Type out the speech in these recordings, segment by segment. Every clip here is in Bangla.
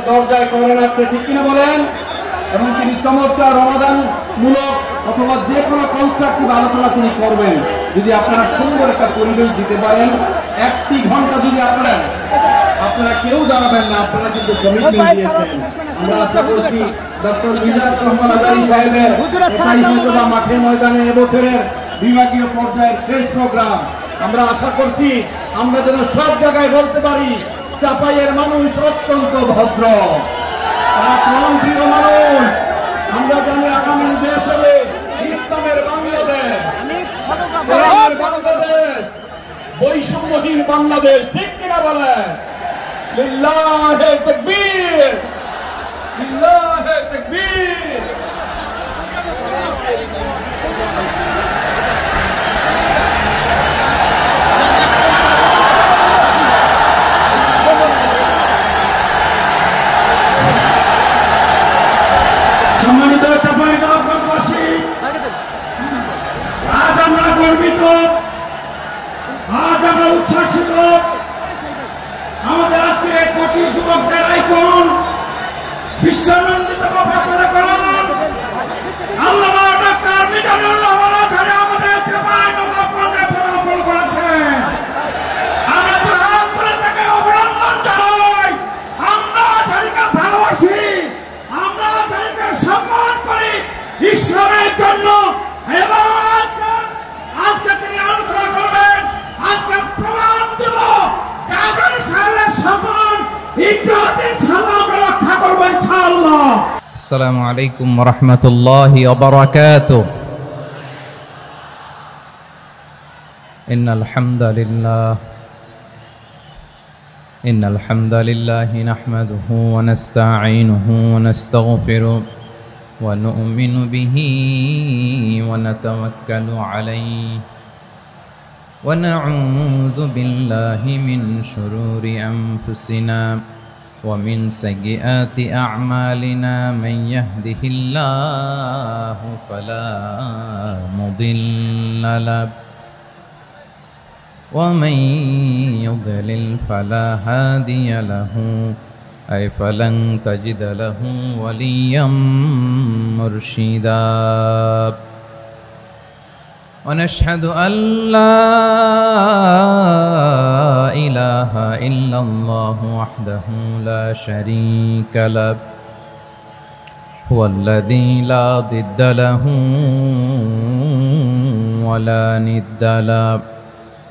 দরজায় করেন আছে, ঠিক কিনা বলেন? এবং তিনি চমৎকার রমাদান মূলক অথবা যে কোনো কনস্ট্রাকটিভ আলোচনা তিনি করবেন। যদি আপনারা সুন্দর একটা পরিবেশ দিতে পারেন, 1 ঘন্টা যদি আপনারা কেউ জানাবেন না, আপনারা কিন্তু কমিটমেন্ট দিয়েছেন। আমরা আশা করছি ডক্টর মিজানুর রহমান আজারি সাহেবের মাঠে ময়দানে এবছরের বিভাগীয় পর্যায়ের শেষ প্রোগ্রাম। আমরা আশা করছি আমরা যেন সব জায়গায় বলতে পারি চাপাইয়ের মানুষ অত্যন্ত ভদ্র, তারা প্রাণপ্রিয় মানুষ। আমরা জানি আগামী দেশ হবে ইসলামের বাংলাদেশ, বাংলাদেশ, বৈষম্যহীন বাংলাদেশ, ঠিক কিনা বলে? লিল্লাহে তাকবীর, লিল্লাহে তাকবীর। সম্মানিত চাঁপাইনবাবগঞ্জবাসী, আজ আমরা গর্বিত, আজ আমরা উচ্ছ্বাসিত। আমাদের আজকে কোটি যুবকদের আইকন, বিশ্বনন্দিত প্রফেসর আল্লামা ডক্টর মিজানুর রহমান আজারি আমাদের চাঁপাইনবাবগঞ্জে পদার্পণ করেছেন। আমরা হাত তুলে তাকে অভিনন্দন জানাই। আমরা আজারিকে ভালোবাসি, আমরা আজারিকে সম্মান করি ইসলামের জন্য। এবং আজকে তিনি আলোচনা করবেন, আজকে প্রমাণ দেব আজারি সাহেবের সম্মান ইজ্জত ইনশাআল্লাহ আমরা রক্ষা করব ইনশাআল্লাহ। আসসালামু আলাইকুম ওয়া রাহমাতুল্লাহি ওয়া বারাকাতুহু। ইন্নাল হামদালিল্লাহি নাহমাদুহু ওয়া নাস্তাঈনুহু ওয়া নাস্তাগফিরুহু ওয়া নু'মিনু বিহি ওয়া নাতাওয়াক্কালু আলাইহি ওয়া না'উযু বিল্লাহি মিন শুরুরি আনফুসিনা ومن سيئات أعمالنا من يهده الله فلا مضل له ومن يضلل فلا هادي له أي فلن تجد له وليا مرشدا ونشهد أن لا إله إلا الله وحده لا شريك له هو الذي لا ضد له ولا ند له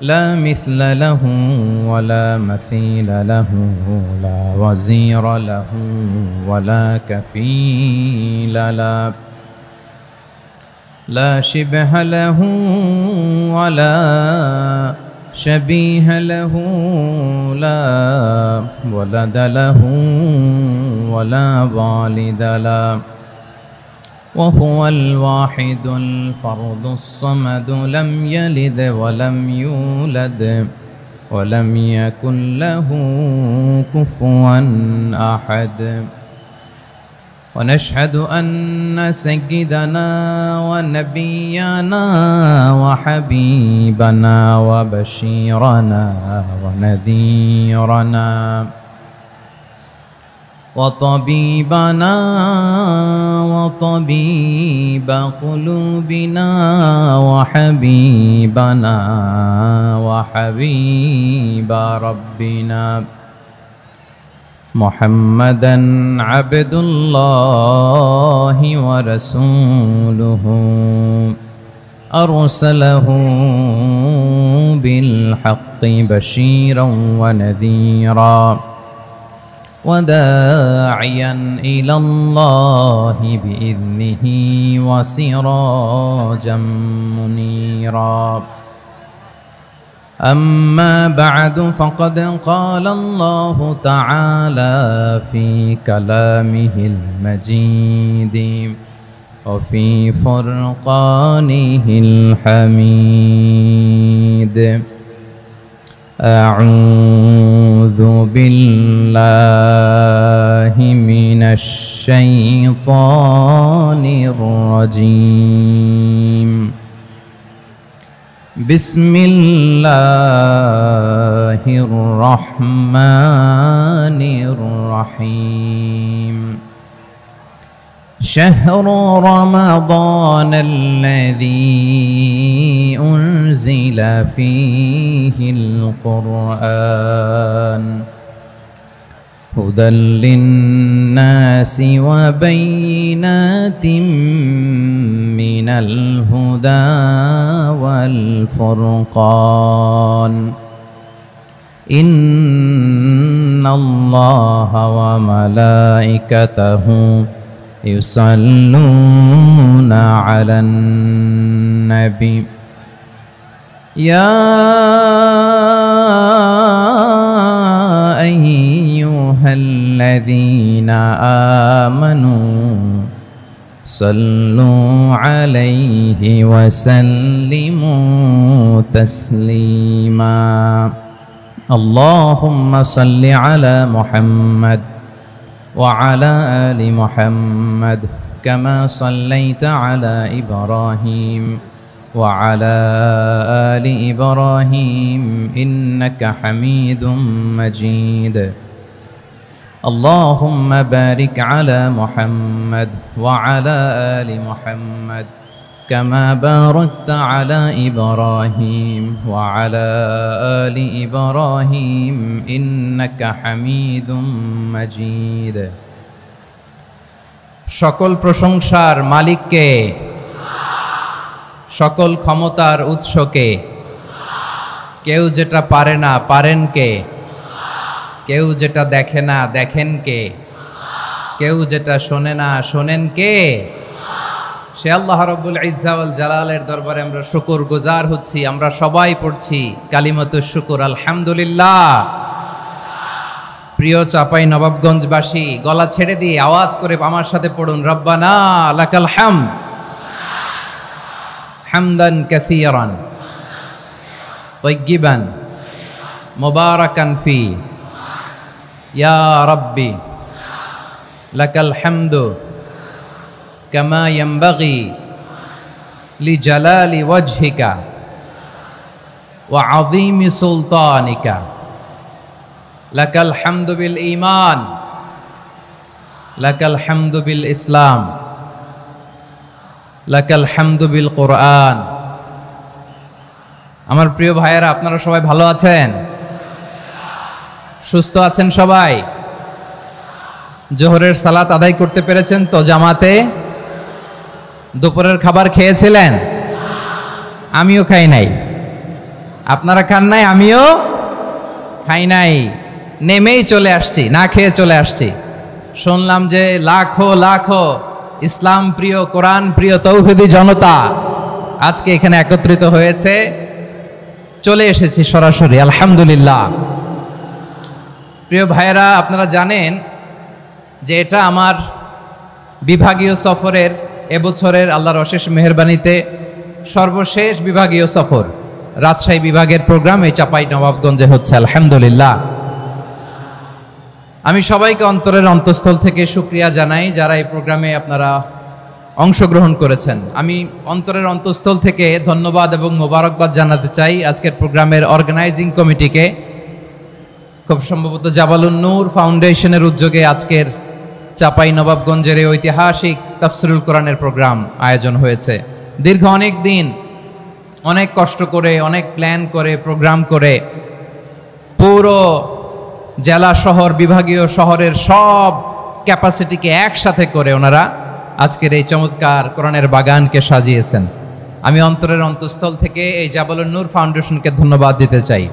لا مثل له ولا مثيل له لا وزير له ولا كفيل له لا شبه له ولا شبيه له لا ولد له ولا والد له وهو الواحد الفرد الصمد لم يلد ولم يولد ولم يكن له كفوا أحد ونشهد أن سيدنا ونبينا وحبيبنا وبشيرنا ونذيرنا وطبيبنا وطبيب قلوبنا وحبيبنا وحبيب ربنا محمدًا عبد الله ورسوله أرسله بالحق بشيرا ونذيرا وداعيا إلى الله بإذنه وسراجا منيرا أما بعد فقد قال الله تعالى في كلامه المجيد وفي فرقانه الحميد أعوذ بالله من الشيطان الرجيم بسم الله الرحمن الرحيم شهر رمضان الذي أنزل فيه القرآن هدى للناس وبينات من الهدى والفرقان إن الله وملائكته يصلون على النبي يا أيها الذين آمنوا صلوا عليه وسلموا تسليما اللهم صل على محمد وعلى آل محمد كما صليت على إبراهيم وعلى آل إبراهيم إنك حميد مجيد اللهم بارك على محمد وعلى آل محمد كما باركت على إبراهيم وعلى آل إبراهيم إنك حميد مجيد সকল প্রশংসার মালিককে সকল ক্ষমতার উৎসকে কেউ যেটা পারে না পারেন কে কেউ যেটা দেখে না দেখেন কে কেউ যেটা শোনে না শোনেন কে সে আল্লাহ রাব্বুল ইজ্জা ওয়াল জালালের দরবারে আমরা শুকরগুজার হচ্ছি আমরা সবাই পড়ছি কালিমাতুশ শুকর আলহামদুলিল্লাহ প্রিয় চাপাই নবাবগঞ্জবাসী গলা ছেড়ে দিয়ে আওয়াজ করে আমার সাথে পড়ুন রব্বানা লাকাল হামদ হামদান কাসীরান তাইয়্যিবান মুবারাকান ফি ইয়া রাব্বি লাকাল হামদু কামা ইয়ানবাগি লিজালালি ওয়াজহিকা ওয়া আযীমি সুলতানিকা লাকাল হামদু বিল ঈমান লাকাল হামদু বিল ইসলাম লাকাল হামদু বিল কোরআন আমার প্রিয় ভাইয়েরা আপনারা সবাই ভালো আছেন সুস্থ আছেন সবাই জোহরের সালাত আদায় করতে পেরেছেন তো জামাতে দুপুরের খাবার খেয়েছিলেন আমিও খাই নাই আপনারা খান নাই আমিও খাই নাই নেমেই চলে আসছি না খেয়ে চলে আসছি শুনলাম যে লাখো লাখো ইসলাম প্রিয় কোরআন প্রিয় তৌহিদি জনতা আজকে এখানে একত্রিত হয়েছে চলে এসেছি সরাসরি আলহামদুলিল্লাহ প্রিয় ভাইয়েরা আপনারা জানেন যে এটা আমার বিভাগীয় সফরের এবছরের আল্লাহর অশেষ মেহেরবানিতে সর্বশেষ বিভাগীয় সফর রাজশাহী বিভাগের প্রোগ্রাম এই চাপাই নবাবগঞ্জে হচ্ছে আলহামদুলিল্লাহ আমি সবাইকে অন্তরের অন্তঃস্থল থেকে শুকরিয়া জানাই যারা এই প্রোগ্রামে আপনারা অংশগ্রহণ করেছেন আমি অন্তরের অন্তঃস্থল থেকে ধন্যবাদ এবং মোবারকবাদ জানাতে চাই আজকের প্রোগ্রামের অর্গানাইজিং কমিটিকে খুব সম্ভবত জাবালুন নূর ফাউন্ডেশনের উদ্যোগে আজকের চাপাই নবাবগঞ্জের এই ঐতিহাসিক তাফসিরুল কোরআনের প্রোগ্রাম আয়োজন হয়েছে দীর্ঘ অনেক দিন অনেক কষ্ট করে অনেক প্ল্যান করে প্রোগ্রাম করে পুরো জেলা শহর বিভাগীয় শহরের সব ক্যাপাসিটিকে একসাথে করে ওনারা আজকের এই চমৎকার কোরআনের বাগানকে সাজিয়েছেন আমি অন্তরের অন্তঃস্থল থেকে এই জাবালুন নূর ফাউন্ডেশনকে ধন্যবাদ দিতে চাই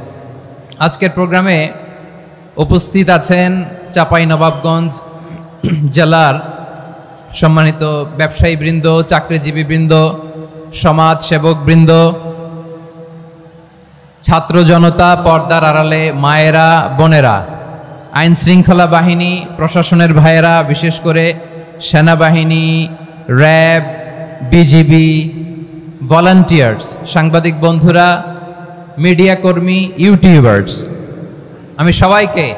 আজকের প্রোগ্রামে উপস্থিত আছেন চাপাই নবাবগঞ্জ জেলার সম্মানিত ব্যবসায়ী বৃন্দ চাকরিজীবী বৃন্দ সমাজ সেবক বৃন্দ ছাত্র জনতা পর্দার আড়ালে মায়েরা বোনেরা আইন শৃঙ্খলা বাহিনী প্রশাসনের ভাইয়েরা বিশেষ করে সেনাবাহিনী র্যাব বিজিবি ভলান্টিয়ার্স সাংবাদিক বন্ধুরা মিডিয়া কর্মী ইউটিউবার্স আমি সবাইকে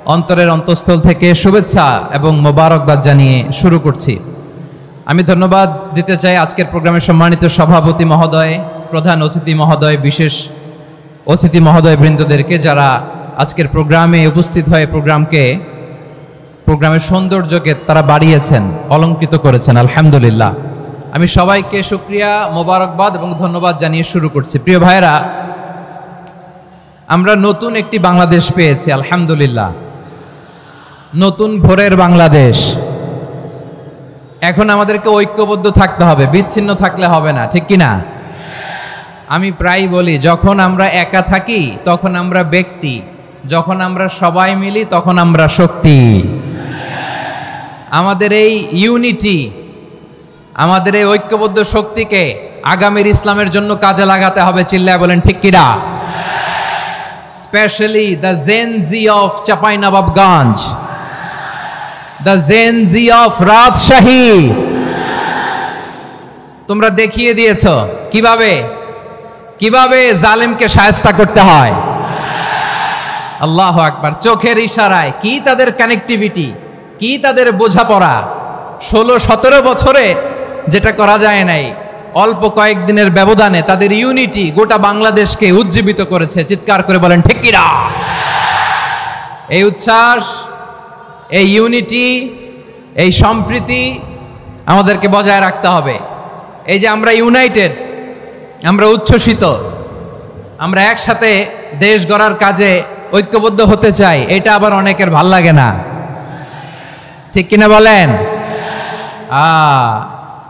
অন্তরের অন্তঃস্থল থেকে শুভেচ্ছা এবং মোবারকবাদ জানিয়ে শুরু করছি আমি ধন্যবাদ দিতে চাই আজকের প্রোগ্রামের সম্মানিত সভাপতি মহোদয় প্রধান অতিথি মহোদয় বিশেষ অতিথি মহোদয় বৃন্দদেরকে যারা আজকের প্রোগ্রামে উপস্থিত হয়ে প্রোগ্রামের সৌন্দর্যকে তারা বাড়িয়েছেন, অলঙ্কৃত করেছেন। আলহামদুলিল্লাহ। আমি সবাইকে শুকরিয়া, মোবারকবাদ এবং ধন্যবাদ জানিয়ে শুরু করছি। প্রিয় ভাইরা, আমরা নতুন একটি বাংলাদেশ পেয়েছি আলহামদুলিল্লাহ, নতুন ভোরের বাংলাদেশ। এখন আমাদেরকে ঐক্যবদ্ধ থাকতে হবে, বিচ্ছিন্ন থাকলে হবে না, ঠিক কি না? আমি প্রায় বলি, যখন আমরা একা থাকি তখন আমরা ব্যক্তি, যখন আমরা সবাই মিলি তখন আমরা শক্তি। আমাদের এই ইউনিটি, আমাদের এই ঐক্যবদ্ধ শক্তিকে আগামীর ইসলামের জন্য কাজে লাগাতে হবে। চিল্লায় বলেন ঠিক কিনা? Specially the Gen Z of Chapainawabganj, the Gen Z of Rajshahi, তোমরা দেখিয়ে দিয়েছ কিভাবে জালেমকে শায়েস্তা করতে হয়। আল্লাহু আকবার। চোখের ইশারায় কি তাদের কানেক্টিভিটি, কি তাদের বোঝাপড়া। 16-17 বছরে যেটা করা যায় নাই, অল্প কয়েকদিনের ব্যবধানে তাদের ইউনিটি গোটা বাংলাদেশকে উজ্জীবিত করেছে। চিৎকার করে বলেন ঠিক কিনা? এই উচ্ছ্বাস, এই ইউনিটি, এই সম্প্রীতি আমাদেরকে বজায় রাখতে হবে। এই যে আমরা ইউনাইটেড, আমরা উচ্ছ্বসিত, আমরা একসাথে দেশ গড়ার কাজে ঐক্যবদ্ধ হতে চাই, এটা আবার অনেকের ভাল লাগে না, ঠিক কিনা বলেন?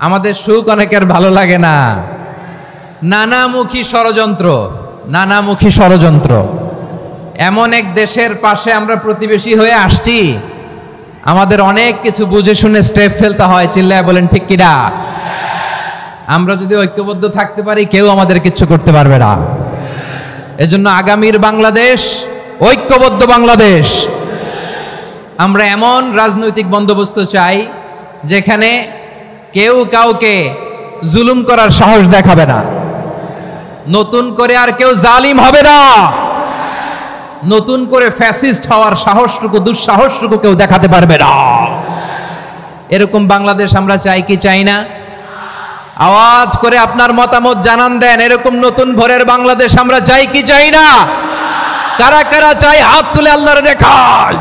আমাদের সুখ অনেকের ভালো লাগে না। নানামুখী ষড়যন্ত্র। এমন এক দেশের পাশে আমরা প্রতিবেশী হয়ে আসছি, আমাদের অনেক কিছু বুঝে শুনে স্টেপ ফেলতে হয়। চিল্লায় বলেন ঠিক কিনা? আমরা যদি ঐক্যবদ্ধ থাকতে পারি, কেউ আমাদের কিচ্ছু করতে পারবে না। এজন্য আগামীর বাংলাদেশ ঐক্যবদ্ধ বাংলাদেশ। আমরা এমন রাজনৈতিক বন্দোবস্ত চাই যেখানে কেউ কাউকে জুলুম করার সাহস দেখাবে না, নতুন করে আর কেউ জালিম হবে না, নতুন করে ফ্যাসিস্ট হওয়ার সাহসটুকু, দুঃসাহসটুকু কেউ দেখাতে পারবে না। এরকম বাংলাদেশ আমরা চাই কি চাই না? আওয়াজ করে আপনার মতামত জানান দেন। এরকম নতুন ভোরের বাংলাদেশ আমরা চাই কি চাই না? কারা কারা চাই হাত তুলে আল্লাহরে দেখায়।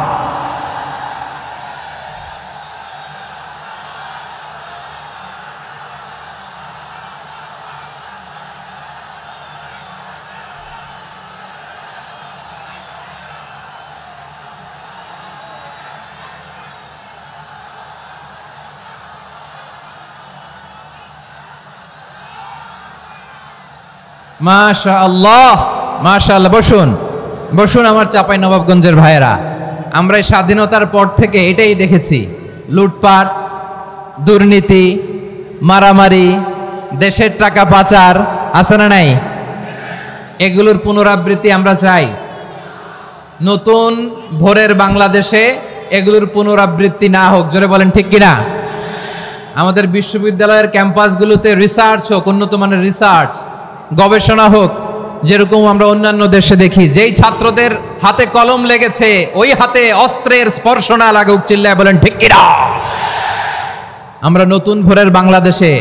মাশাআল্লাহ, মাশাআল্লাহ। বসুন আমার চাঁপাইনবাবগঞ্জের ভাইয়েরা। আমরা এই স্বাধীনতার পর থেকে এটাই দেখেছি, লুটপাট, দুর্নীতি, মারামারি, দেশের টাকা পাচার, আছে না নাই? এগুলোর পুনরাবৃত্তি আমরা চাই। নতুন ভোরের বাংলাদেশে এগুলোর পুনরাবৃত্তি না হোক। জোরে বলেন ঠিক কিনা? আমাদের বিশ্ববিদ্যালয়ের ক্যাম্পাসগুলোতে রিসার্চ হোক, উন্নত মানের রিসার্চ, গবেষণা হোক, যেরকম আমরা অন্যান্য দেশে দেখি। যেই ছাত্রদের হাতে কলম লেগেছে, ওই হাতে অস্ত্রের স্পর্শ না লাগুক। চিল্লায় বলেন ঠিক কিনা? আমরা নতুন ভোরের বাংলাদেশে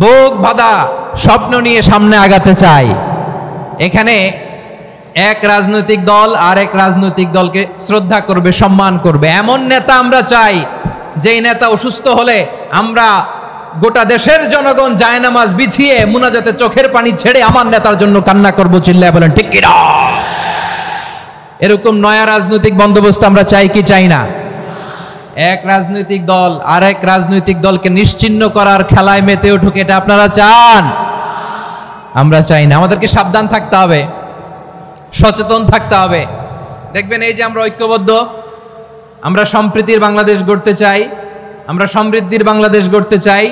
বুক বাঁধা স্বপ্ন নিয়ে সামনে আগাতে চাই। এখানে এক রাজনৈতিক দল আর এক রাজনৈতিক দলকে শ্রদ্ধা করবে, সম্মান করবে, এমন নেতা আমরা চাই যেই নেতা অসুস্থ হলে আমরা গোটা দেশের জনগণ জায়নামাজ বিছিয়ে মুনাজাতে চোখের পানি ছেড়ে আমার নেতার জন্য কান্না করব। চিল্লায় বলেন ঠিক কিনা? এরকম নয়া রাজনৈতিক বন্দোবস্ত আমরা চাই কি চাই না? এক রাজনৈতিক দল আর এক রাজনৈতিক দলকে নিশ্চিহ্ন করার খেলায় মেতে উঠুক, এটা আপনারা চান? আমরা চাই না। আমাদেরকে সাবধান থাকতে হবে, সচেতন থাকতে হবে। দেখবেন এই যে আমরা ঐক্যবদ্ধ, আমরা সম্প্রীতির বাংলাদেশ গড়তে চাই, আমরা সমৃদ্ধির বাংলাদেশ গড়তে চাই।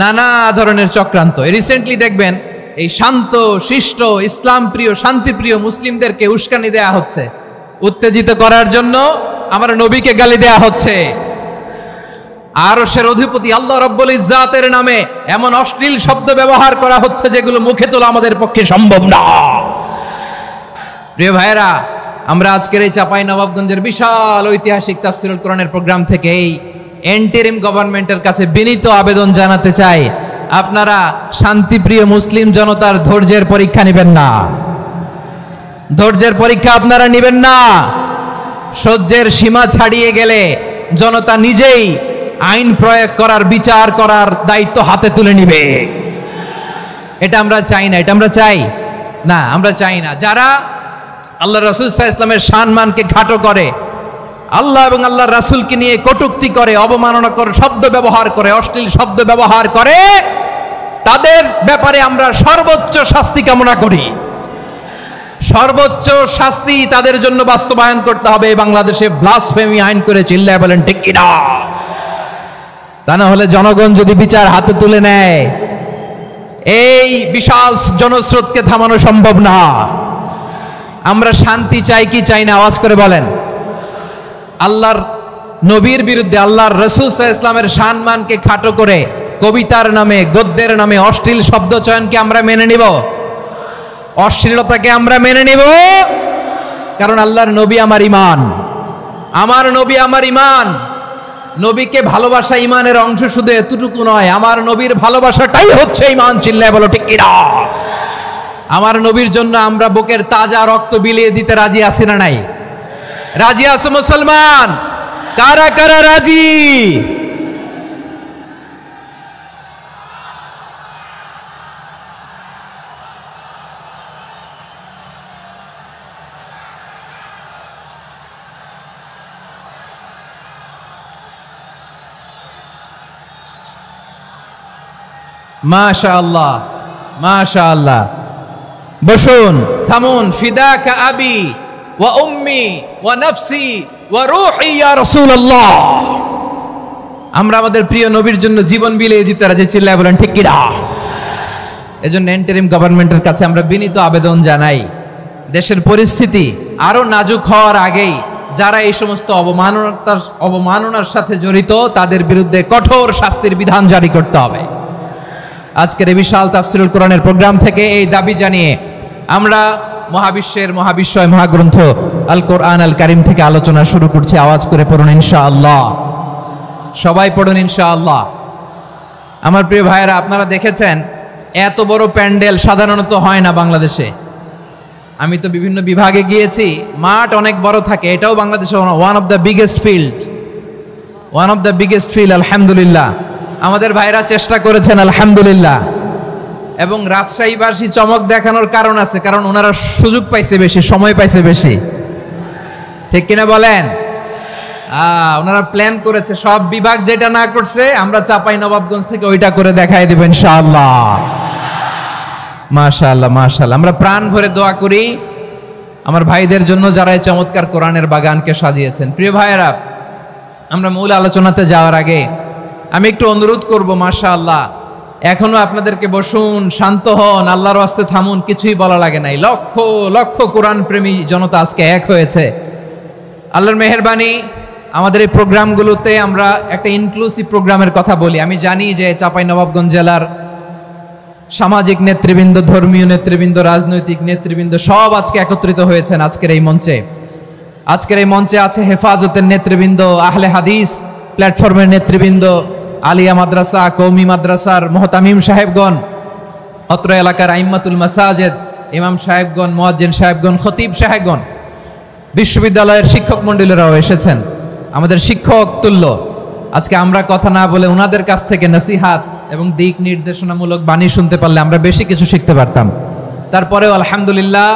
নানা ধরনের চক্রান্ত, রিসেন্টলি দেখবেন এই শান্ত শিষ্ট ইসলাম প্রিয় শান্তিপ্রিয় মুসলিমদেরকে উস্কানি দেয়া হচ্ছে, উত্তেজিত করার জন্য আমার নবীকে গালি দেয়া হচ্ছে। আরশের অধিপতি আল্লাহ রাব্বুল ইজ্জাতের নামে এমন অশ্লীল শব্দ ব্যবহার করা হচ্ছে যেগুলো মুখে তোলা আমাদের পক্ষে সম্ভব না। প্রিয় ভাইরা, আমরা আজকের এই চাঁপাইনবাবগঞ্জের বিশাল ঐতিহাসিক তাফসীরুল কোরআনের প্রোগ্রাম থেকে এই এন্টারিম গভর্নমেন্টের কাছে বিনীত আবেদন জানাতে চাই, আপনারা শান্তিপ্রিয় মুসলিম জনতার ধৈর্যের পরীক্ষা নেবেন না। ধৈর্যের পরীক্ষা আপনারা নেবেন না। সহ্যের সীমা ছাড়িয়ে গেলে জনতা নিজেই আইন প্রয়োগ করার, বিচার করার দায়িত্ব হাতে তুলে নিবে। এটা আমরা চাই না, এটা আমরা চাই না, আমরা চাই না। যারা আল্লাহ রাসূল সাল্লাল্লাহু আলাইহি ওয়াসাল্লামের সম্মানকে খাটো করে, আল্লাহ এবং আল্লাহর রাসূলকে নিয়ে কটূক্তি করে, অবমাননা করে, শব্দ ব্যবহার করে, অশ্লীল শব্দ ব্যবহার করে, তাদের ব্যাপারে আমরা সর্বোচ্চ শাস্তি কামনা করি। সর্বোচ্চ শাস্তি তাদের জন্য বাস্তবায়ন করতে হবে। বাংলাদেশে ব্লাসফেমি আইন করে চিল্লায় বলেন ঠিক কিনা? তা না হলে জনগণ যদি বিচার হাতে তুলে নেয়, এই বিশাল জনস্রোতকে থামানো সম্ভব না। আমরা শান্তি চাই কি চাই না? আওয়াজ করে বলেন। আল্লাহর নবীর বিরুদ্ধে, আল্লাহর রাসূল সাল্লাল্লাহু আলাইহি ওয়াসাল্লামের সম্মানকে খাটো করে কবিতার নামে, গদ্যের নামে অশ্লীল শব্দ চয়নকে আমরা মেনে নিব? অশ্লীলতাকে আমরা মেনে নিব? কারণ আল্লাহর নবী আমার ঈমান, আমার নবী আমার ঈমান। নবীকে ভালোবাসা ঈমানের অংশ শুধু এতটুকু নয়, আমার নবীর ভালোবাসাটাই হচ্ছে ঈমান। চিল্লায় বলো ঠিক কিনা? আমার নবীর জন্য আমরা বুকের তাজা রক্ত বিলিয়ে দিতে রাজি আছি না নাই? রাজি আছো মুসলমান? কারা কারা রাজি? মাশাআল্লাহ, মাশাআল্লাহ। বসুন, থামুন। ফিদাকা আবি ওয়া উম্মি ওয়া নাফসি ওয়া রূহি ইয়া রাসূলুল্লাহ। আমরা আমাদের প্রিয় নবীর জন্য জীবন বিলিয়ে দিতে রাজি। চিল্লায় বলেন ঠিক কিনা? এজন্য ইন্টারিম গভর্নমেন্টের কাছে আমরা বিনীত আবেদন জানাই, দেশের পরিস্থিতি আরো নাজুক হওয়ার আগেই যারা এই সমস্ত অবমাননার সাথে জড়িত তাদের বিরুদ্ধে কঠোর শাস্তির বিধান জারি করতে হবে। আজকের এই বিশাল তাফসীরুল কোরআনের প্রোগ্রাম থেকে এই দাবি জানিয়ে আমরা মহাবিশ্বের মহাবিশ্বয় মহাগ্রন্থ আল কোরআন আল কারীম থেকে আলোচনা শুরু করছি। আওয়াজ করে পড়ুন ইনশাআল্লাহ। সবাই পড়ুন ইনশাআল্লাহ। আমার প্রিয় ভাইয়েরা, আপনারা দেখেছেন এত বড় প্যান্ডেল সাধারণত হয় না বাংলাদেশে। আমি তো বিভিন্ন বিভাগে গিয়েছি, মাঠ অনেক বড় থাকে। এটাও বাংলাদেশে one of the biggest field. আলহামদুলিল্লাহ, আমাদের ভাইরা চেষ্টা করেছেন আলহামদুলিল্লাহ। এবং রাজশাহীবাসী চমক দেখানোর কারণ আছে, কারণ ওনারা সুযোগ পাইছে বেশি, সময় পাইছে বেশি। ঠিক কিনা বলেন? ওনারা প্ল্যান করেছে, সব বিভাগ যেটা না করছে আমরা চাঁপাইনবাবগঞ্জ থেকে ওইটা করে দেখাই দেব ইনশাআল্লাহ। মাশাআল্লাহ, মাশাআল্লাহ। আমরা প্রাণ ভরে দোয়া করি আমার ভাইদের জন্য যারা এই চমৎকার কোরআনের বাগানকে সাজিয়েছেন। প্রিয় ভাইয়েরা, আমরা মূল আলোচনাতে যাওয়ার আগে আমি একটু অনুরোধ করব, মাশাআল্লাহ, এখনো আপনাদেরকে বসুন, শান্ত হন, আল্লাহর ওয়াস্তে থামুন, কিছুই বলা লাগে নাই। লক্ষ লক্ষ কোরআন প্রেমী জনতা আজকে এক হয়েছে। আল্লাহর মেহেরবানি, আমাদের এই প্রোগ্রামগুলোতে আমরা একটা ইনক্লুসিভ প্রোগ্রামের কথা বলি। আমি জানি যে চাঁপাইনবাবগঞ্জ জেলার সামাজিক নেতৃবৃন্দ, ধর্মীয় নেতৃবৃন্দ, রাজনৈতিক নেতৃবৃন্দ সব আজকে একত্রিত হয়েছেন আজকের এই মঞ্চে। আজকের এই মঞ্চে আছে হেফাজতের নেতৃবৃন্দ, আহলে হাদিস প্ল্যাটফর্মের নেতৃবৃন্দ, আলিয়া মাদ্রাসা, কওমি মাদ্রাসার মুহতামিম সাহেবগণ, অত্র এলাকার আইম্মাতুল মাসাজিদ, ইমাম সাহেবগণ, মুয়াজ্জিন সাহেবগণ, খতিব সাহেবগণ, বিশ্ববিদ্যালয়ের শিক্ষক মণ্ডলীরাও এসেছেন। আমাদের শিক্ষক তুল্য আজকে আমরা কথা না বলে ওনাদের কাছ থেকে নসিহাত এবং দিক নির্দেশনামূলক বাণী শুনতে পারলে আমরা বেশি কিছু শিখতে পারতাম। তারপরেও আলহামদুলিল্লাহ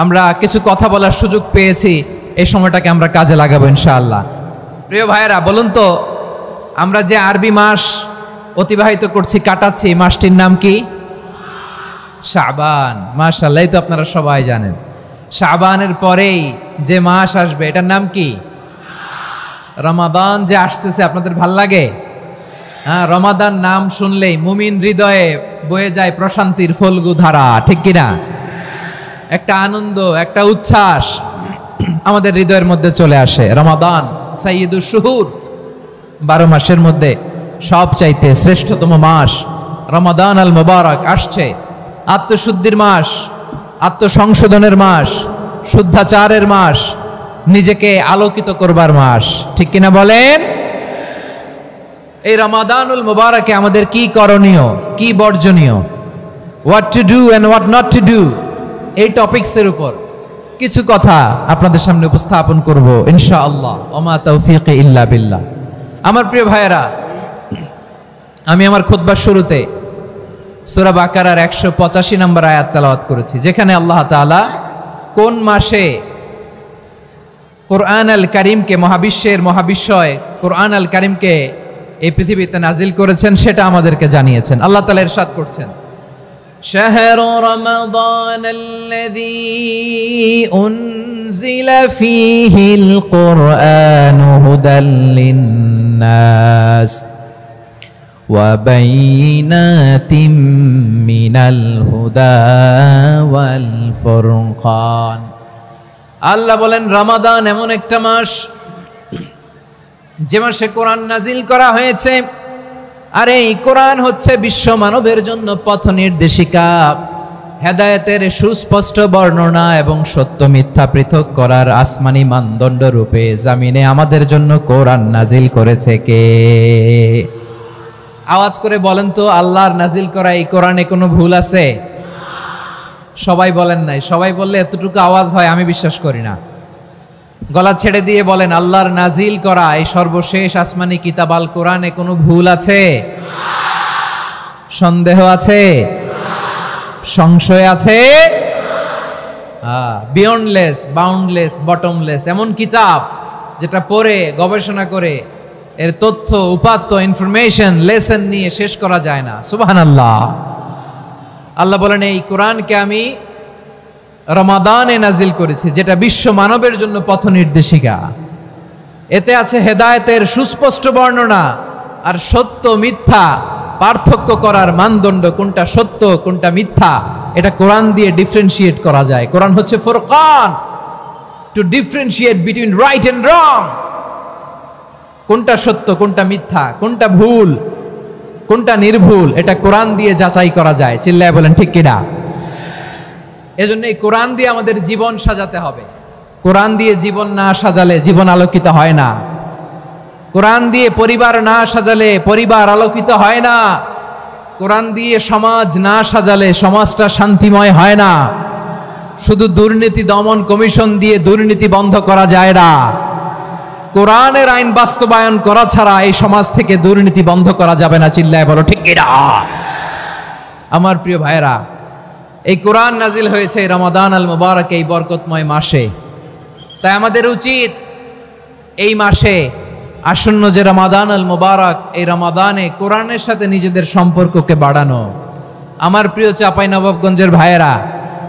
আমরা কিছু কথা বলার সুযোগ পেয়েছি। এই সময়টাকে আমরা কাজে লাগাবো ইনশাআল্লাহ। প্রিয় ভাইয়েরা, বলুন তো, আমরা যে আরবি মাস অতিবাহিত করছি, কাটাচ্ছি, মাসটির নাম কি? শাবান। মাশাআল্লাহ, এই তো আপনারা সবাই জানেন। শাবানের পরেই যে মাস আসবে এটার নাম কি? রমাদান যে আসতেছে, আপনাদের ভাল লাগে? হ্যাঁ, রমাদান নাম শুনলেই মুমিন হৃদয়ে বয়ে যায় প্রশান্তির ফল্গু ধারা। ঠিক কিনা? একটা আনন্দ, একটা উচ্ছ্বাস আমাদের হৃদয়ের মধ্যে চলে আসে। রমাদান সাইয়্যিদুশ শুহুর, 12 মাসের মধ্যে সবচাইতে শ্রেষ্ঠতম মাস রমাদান আল মুবারক আসছে। আত্মশুদ্ধির মাস, আত্মসংশোধনের মাস, শুদ্ধাচারের মাস, নিজেকে আলোকিত করবার মাস। ঠিক কিনা বলেন? এই রমাদানুল মুবারকে আমাদের কি করণীয়, কি বর্জনীয়, what to do and what not to do, এই টপিকসের উপর কিছু কথা আপনাদের সামনে উপস্থাপন করব ইনশাআল্লাহ। ওমা তাওফীকি ইল্লা বিল্লাহ। আমার প্রিয় ভাইয়েরা, আমি আমার খুতবার শুরুতে সূরা বাকারার 185 নম্বর আয়াত তেলাওয়াত করেছি, যেখানে আল্লাহ তাআলা কোন মাসে কোরআন আল কারীমকে, মহাবিশ্বের মহাবিশ্বয় কোরআন আল কারীমকে এই পৃথিবীতে নাজিল করেছেন সেটা আমাদেরকে জানিয়েছেন। আল্লাহ তাআলা ইরশাদ করছেন, শাহরু রমাদান আল্লাযী উনজিলা ফীহিল কুরআনু হুদাল লিন-নাস ওয়া বাইনাতিম মিনাল হুদা ওয়াল ফুরকান। আল্লাহ বলেন, রমাদান এমন একটা মাস যে মাসে কোরআন নাজিল করা হয়েছে, আর এই কোরআন হচ্ছে বিশ্ব মানবের জন্য পথ নির্দেশিকা, হেদায়েতের সুস্পষ্ট বর্ণনা এবং সত্য মিথ্যা পৃথক করার আসমানি মানদণ্ড রূপে জামিনে আমাদের জন্য কোরআন নাজিল করেছে কে? আওয়াজ করে বলেন তো, আল্লাহর নাজিল করা এই কোরআনে কোনো ভুল আছে? সবাই বলেন নাই। সবাই বললে এতটুকু আওয়াজ হয় আমি বিশ্বাস করি না। গলা ছেড়ে দিয়ে বলেন, আল্লাহর নাজিল করা এই সর্বশেষ আসমানি কিতাব আল কোরআনে কোনো ভুল আছে? সন্দেহ আছে? সংশয় আছে? বিয়ন্ডলেস, বাউন্ডলেস, বটমলেস, এমন কিতাব যেটা পড়ে গবেষণা করে এর তথ্য, উপাত্ত, ইনফরমেশন, লেসন নিয়ে শেষ করা যায় না। সুবহানাল্লাহ। আল্লাহ বলেন, এই কোরআনকে আমি রমাদানে নাজিল করেছি, যেটা বিশ্ব মানবের জন্য পথ নির্দেশিকা। এতে আছে হেদায়েতের সুস্পষ্ট বর্ণনা আর সত্য মিথ্যা পার্থক্য করার মানদণ্ড, কোনটা সত্য কোনটা মিথ্যা এটা কোরআন দিয়ে ডিফারেন্সিয়েট করা যায়। কোরআন হচ্ছে ফুরকান, to differentiate between right and wrong. কোনটা সত্য কোনটা মিথ্যা, কোনটা ভুল কোনটা নির্ভুল, এটা কোরআন দিয়ে যাচাই করা যায়। চিল্লায় বলেন ঠিক কিনা? এজন্য এই কোরআন দিয়ে আমাদের জীবন সাজাতে হবে। কোরআন দিয়ে জীবন না সাজালে জীবন আলোকিত হয় না। কোরআন দিয়ে পরিবার না সাজালে পরিবার আলোকিত হয় না। কোরআন দিয়ে সমাজ না সাজালে সমাজটা শান্তিময় হয় না। শুধু দুর্নীতি দমন কমিশন দিয়ে দুর্নীতি বন্ধ করা যায় না। কোরআনের আইন বাস্তবায়ন করা ছাড়া এই সমাজ থেকে দুর্নীতি বন্ধ করা যাবে না। চিল্লায় বলো ঠিক কিনা? আমার প্রিয় ভাইরা, এই কোরআন নাজিল হয়েছে রমাদান আল মুবারক, এই বরকতময় মাসে। তাই আমাদের উচিত এই মাসে আসন্ন যে রমাদান আল মুবারক, এই রমাদানে কোরআনের সাথে নিজেদের সম্পর্ককে বাড়ানো। আমার প্রিয় চাঁপাইনবাবগঞ্জের ভাইয়েরা,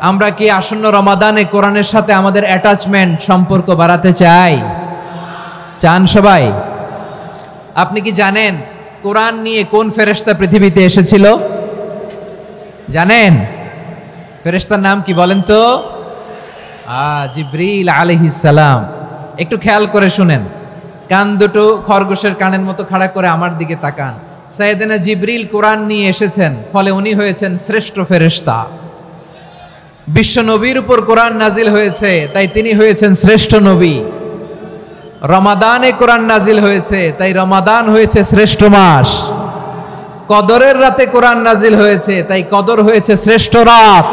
আমরা কি আসন্ন রমাদানে কোরআনের সাথে আমাদের অ্যাটাচমেন্ট, সম্পর্ক বাড়াতে চাই? চান সবাই? আপনি কি জানেন কোরআন নিয়ে কোন ফেরেশতা পৃথিবীতে এসেছিল? জানেন? ফেরেশতার নাম কি বলেন তো? জিবরিল আলাইহিস সালাম। একটু খেয়াল করে শুনেন, কান দুটো খরগোশের কানের মতো খাড়া করে আমার দিকে তাকান। সাইয়েদনা জিবরিল কোরআন নিয়ে এসেছেন, ফলে উনি হয়েছেন শ্রেষ্ঠ ফেরেশতা। বিশ্ব নবীর উপর কোরআন নাজিল হয়েছে, তাই তিনি হয়েছেন শ্রেষ্ঠ নবী। রমাদানে কোরআন নাজিল হয়েছে, তাই রমাদান হয়েছে শ্রেষ্ঠ মাস। কদরের রাতে কোরআন নাজিল হয়েছে, তাই কদর হয়েছে শ্রেষ্ঠ রাত।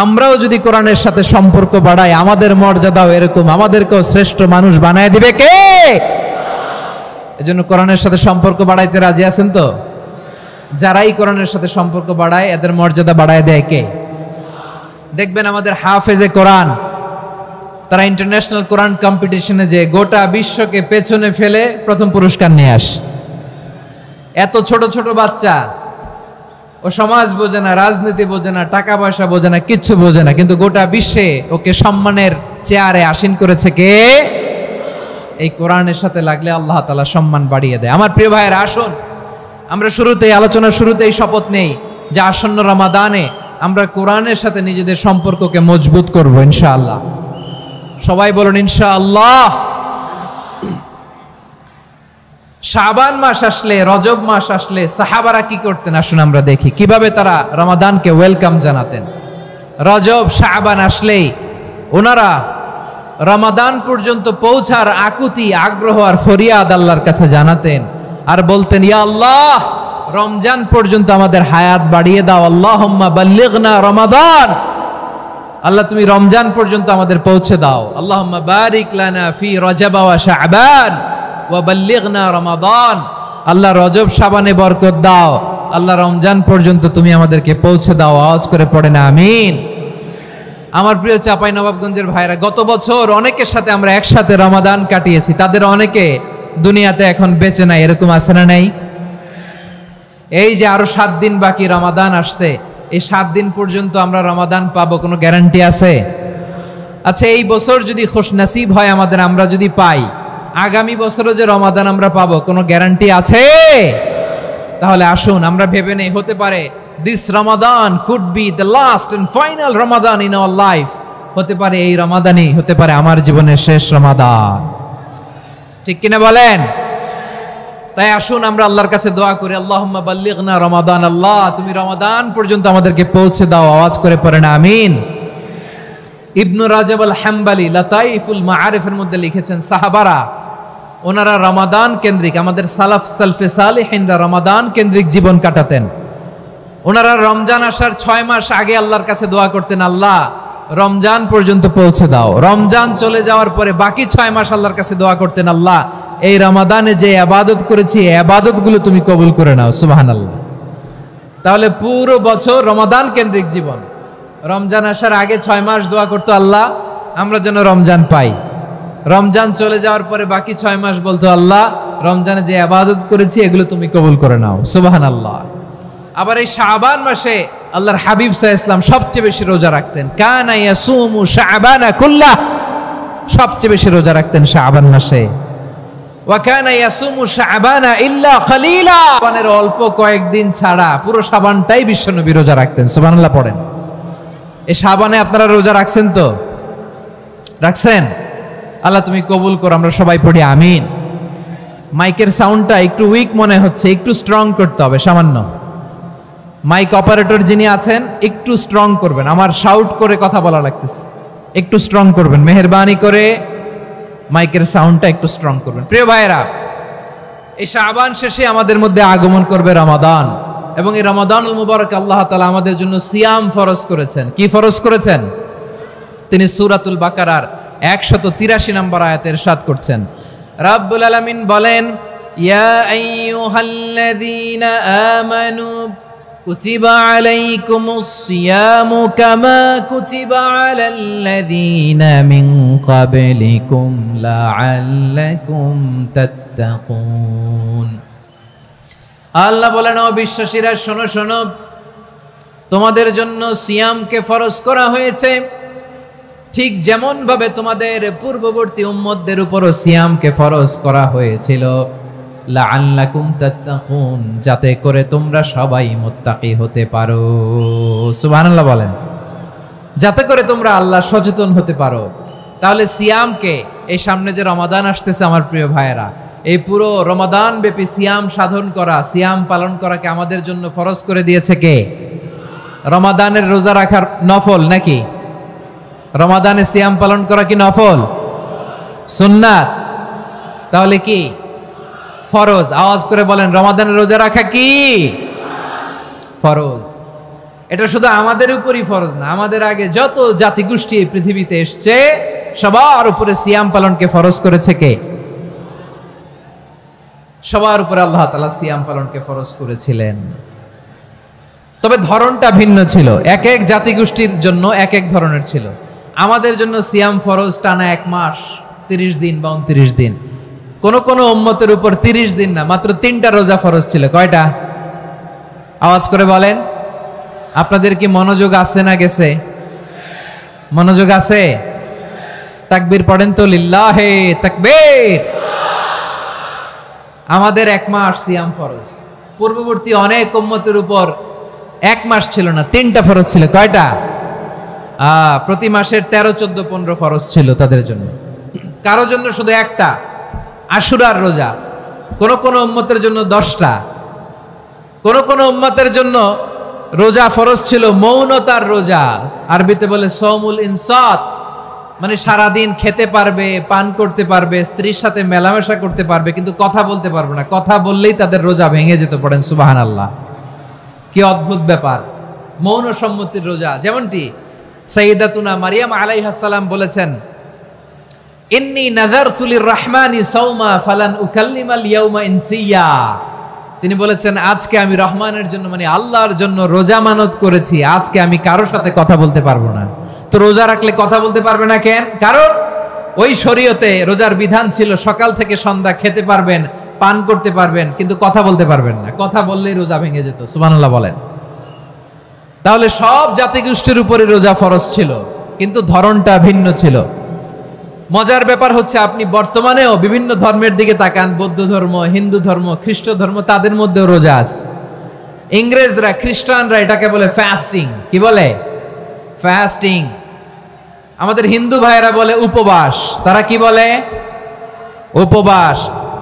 আমরাও যদি কোরআনের সাথে সম্পর্ক বাড়াই, আমাদের মর্যাদাও এরকম, আমাদেরকেও শ্রেষ্ঠ মানুষ বানায় দিবে কে? এজন্য কোরআনের সাথে সম্পর্ক বাড়াইতে রাজি আছেন তো? যারাই কোরআনের সাথে সম্পর্ক বাড়ায় এদের মর্যাদা বাড়ায় দেয় কে? দেখবেন আমাদের হাফেজে কোরআন, তারা ইন্টারন্যাশনাল কোরআন কম্পিটিশনে যে গোটা বিশ্বকে পেছনে ফেলে প্রথম পুরস্কার নিয়ে আসে। এত ছোট ছোট বাচ্চা, ও সমাজ বোঝে না, রাজনীতি বোঝে না, টাকা পয়সা বোঝে না, কিচ্ছু বোঝে না, কিন্তু গোটা বিশ্বে ওকে সম্মানের চেয়ারে আসীন করেছে কে? এই কোরআনের সাথে লাগলে আল্লাহ তাআলা সম্মান বাড়িয়ে দেয়। আমার প্রিয় ভাইয়েরা, আসুন আমরা শুরুতেই, আলোচনার শুরুতেই শপথ নেই যে আসন্ন রমাদানে আমরা কোরআনের সাথে নিজেদের সম্পর্ককে মজবুত করব ইনশাআল্লাহ। সবাই বলুন ইনশাআল্লাহ। শাবান মাস আসলে, রজব মাস আসলে সাহাবারা কি করতেন আসুন আমরা দেখি কিভাবে তারা রমাদানকে ওয়েলকাম জানাতেন। রজব শাবান আসলেই ওনারা রমাদান পর্যন্ত পৌঁছার আকুতি, আগ্রহ আর ফরিয়াদ আল্লাহর কাছে জানাতেন আর বলতেন, ইয়া আল্লাহ, রমজান পর্যন্ত আমাদের হায়াত বাড়িয়ে দাও। আল্লাহুম্মা বাল্লিগনা রমাদান, আল্লাহ তুমি রমজান পর্যন্ত আমাদের পৌঁছে দাও। আল্লাহুম্মা বারিক লানা ফি রজব ওয়া শাবান ওয়া বাল্লিগনা রমাদান। আল্লাহ রজব শাবানে বরকত দাও, আল্লাহ রমজান পর্যন্ত তুমি আমাদেরকে পৌঁছে দাও। আওয়াজ করে পড়েন আমিন। আমার প্রিয় চাঁপাইনবাবগঞ্জের ভাইরা, গত বছর অনেকের সাথে আমরা একসাথে রমাদান কাটিয়েছি, তাদের অনেকে দুনিয়াতে এখন বেঁচে নাই, এরকম আছে না নাই? এই যে আরো 7 দিন বাকি রমাদান আসতে, এই 7 দিন পর্যন্ত আমরা রমাদান পাবো, কোনো গ্যারান্টি আছে? আচ্ছা, এই বছর যদি খুশনসিব হয় আমাদের, আমরা যদি পাই, আগামী বছরও যে রমাদান আমরা পাবো, কোনো গ্যারান্টি আছে? তাহলে আসুন আমরা ভেবে নেই, হতে পারে this Ramadan could be the last and final Ramadan in our life. হতে পারে এই রমাদানই হতে পারে আমার জীবনের শেষ রমাদান। ঠিক কিনা বলেন? তাই আসুন আমরা আল্লাহর কাছে দোয়া করি, আল্লাহুম্মা বাল্লিগনা রমাদান। আল্লাহ তুমি রমাদান পর্যন্ত আমাদেরকে পৌঁছে দাও। আওয়াজ করে পড়েন আমিন। ইবনু রাজব আল হাম্বালি লাতাইফুল মাআরিফের মধ্যে লিখেছেন, সাহাবারা ওনারা রমাদান কেন্দ্রিক, আমাদের সালাফ সালফে সালেহিনরা রমাদান কেন্দ্রিক জীবন কাটাতেন। ওনারা রমজান আসার 6 মাস আগে আল্লাহর কাছে দোয়া করতেন, আল্লাহ রমজান পর্যন্ত পৌঁছে দাও। রমজান চলে যাওয়ার পরে বাকি 6 মাস আল্লাহর কাছে দোয়া করতেন, আল্লাহ এই রমাদানে যে ইবাদত করেছি এই ইবাদতগুলো তুমি কবুল করে নাও। সুবহানাল্লাহ। তাহলে পুরো বছর রমাদান কেন্দ্রিক জীবন। রমজান আসার আগে 6 মাস দোয়া করতো, আল্লাহ আমরা যেন রমজান পাই। রমজান চলে যাওয়ার পরে বাকি 6 মাস বলতো, আল্লাহ রমজানে যে ইবাদত করেছি এগুলো তুমি কবুল করে নাও। সুবহানাল্লাহ। আবার এই শাবান মাসে আল্লাহর হাবিব সাল্লাল্লাহু আলাইহি ওয়াসাল্লাম সবচেয়ে বেশি রোজা রাখতেন। কানা ইয়াসুমু শাবানা কুল্লাহ, সবচেয়ে বেশি রোজা রাখতেন শাবান মাসে। ওয়া কানা ইয়াসুমু শাবানা ইল্লা কলিলা, শাবানের অল্প কয়েকদিন ছাড়া পুরো শাবানটাই বিশ্বনবী রোজা রাখতেন। সুবহানাল্লাহ পড়েন। এই শাবানে আপনারা রোজা রাখছেন তো? রাখছেন? আল্লাহ তুমি কবুল করো, আমরা সবাই পড়ি আমিন। মাইকের সাউন্ডটা একটু উইক মনে হচ্ছে, একটু স্ট্রং করতে হবে সামান্য। মাইক অপারেটর যিনি আছেন একটু স্ট্রং করবেন, আমার শাউট করে কথা বলা লাগতেছে, একটু স্ট্রং করবেন মেহেরবানি করে, মাইকের সাউন্ডটা একটু স্ট্রং করবেন। প্রিয় ভাইয়েরা, এই শাবান শেষে আমাদের মধ্যে আগমন করবে রমাদান, এবং এই রমাদানুল মুবারক আল্লাহ তাআলা আমাদের জন্য সিয়াম ফরজ করেছেন। কি ফরজ করেছেন? তিনি সূরাতুল বাকারার 183 নম্বর আয়াতে ইরশাদ করছেন, রাব্বুল আলামিন বলেন, ইয়া আইয়ুহাল্লাযীনা আমানু কুতিবা আলাইকুমুস সিয়ামু কামা কুতিবা আলাল্লাযীনা মিন ক্বাবলিকুম লাআল্লাকুম তাত্তাকুন। আল্লাহ বলেন, ও বিশ্বাসীরা শোনো শোনো, তোমাদের জন্য সিয়ামকে ফরজ করা হয়েছে, ঠিক যেমন ভাবে তোমাদের পূর্ববর্তী উম্মতদের উপরও সিয়ামকে ফরজ করা হয়েছিল, লাআল্লাকুম তাত্তাকুন, যাতে করে তোমরা সবাই মুত্তাকি হতে পারো। সুবহানাল্লাহ বলেন, যাতে করে তোমরা আল্লাহ সচেতন হতে পারো। তাহলে সিয়ামকে, এই সামনে যে রমাদান আসতেছে আমার প্রিয় ভাইয়েরা, এই পুরো রমাদান ব্যাপী সিয়াম সাধন করা, সিয়াম পালন করাকে আমাদের জন্য ফরজ করে দিয়েছে কে? রমাদানের রোজা রাখার নফল নাকি? রমাদানে সিয়াম পালন করা কি নফল? সুন্নাত? তাহলে কি ফরজ? আওয়াজ করে বলেন, রমাদানের রোজা রাখা কি ফরজ? এটা শুধু আমাদের উপরই ফরজ না, আমাদের আগে যত জাতিগোষ্ঠী এই পৃথিবীতে এসছে সবার উপরে সিয়াম পালনকে ফরজ করেছে কে? সবার উপরে আল্লাহ তাআলা সিয়াম পালনকে ফরজ করেছিলেন। তবে ধরনটা ভিন্ন ছিল, এক এক জাতিগোষ্ঠীর জন্য এক এক ধরনের ছিল। আমাদের জন্য সিয়াম ফরজ টানা 1 মাস 30 দিন বা 29 দিন। কোন কোন উম্মতের উপর 30 দিন না, মাত্র 3টা রোজা ফরজ ছিল। কয়টা? আওয়াজ করে বলেন। আপনাদের কি মনোযোগ আছে না গেছে? মনোযোগ আছে? তাকবীর পড়েন তো, লিল্লাহে তাকবীর। আমাদের 1 মাস সিয়াম ফরজ, পূর্ববর্তী অনেক উম্মতের উপর 1 মাস ছিল না, 3টা ফরজ ছিল। কয়টা? প্রতি মাসের 13, 14, 15 ফরজ ছিল তাদের জন্য। কারো জন্য শুধু একটা, আশুরার রোজা। কোন কোন উম্মতের জন্য 10টা। কোন কোন উম্মতের জন্য রোজা ফরজ ছিল মৌনতার রোজা, আরবিতে বলে সৌমুল ইনসাত, মানে সারাদিন খেতে পারবে, পান করতে পারবে, স্ত্রীর সাথে মেলামেশা করতে পারবে, কিন্তু কথা বলতে পারবে না। কথা বললেই তাদের রোজা ভেঙে যেত। পড়েন সুবহানাল্লাহ। কি অদ্ভুত ব্যাপার! মৌন সম্মতির রোজা। যেমনটি সাইয়্যিদাতুনা মারিয়াম আলাইহিস সালাম বলেছেন, ইন্নী নাযারতু লির-রাহমানি সাওমা ফালান উকাল্লিমাল ইয়াওমা ইনসিয়া। তিনি বলেছেন, আজকে আমি রহমানের জন্য মানে আল্লাহর জন্য রোজা মানত করেছি, আজকে আমি কারোর সাথে কথা বলতে পারবো না। তো রোজা রাখলে কথা বলতে পারবে না কেন? কারণ ওই শরীয়তে রোজার বিধান ছিল সকাল থেকে সন্ধ্যা খেতে পারবেন, পান করতে পারবেন, কিন্তু কথা বলতে পারবেন না। কথা বললেই রোজা ভেঙে যেত। সুবহানাল্লাহ বলেন। তাহলে সব জাতিগোষ্ঠীর উপরে রোজা ফরজ ছিল, কিন্তু ধরনটা ভিন্ন ছিল। মজার ব্যাপার হচ্ছে, আপনি বর্তমানেও বিভিন্ন ধর্মের দিকে তাকান, বৌদ্ধ ধর্ম, হিন্দু ধর্ম, খ্রিস্ট ধর্ম, তাদের মধ্যেও রোজা আছে। ইংরেজরা, খ্রিস্টানরা এটাকে বলে ফাস্টিং। কি বলে? ফাস্টিং। আমাদের হিন্দু ভাইয়েরা বলে উপবাস। তারা কি বলে? উপবাস।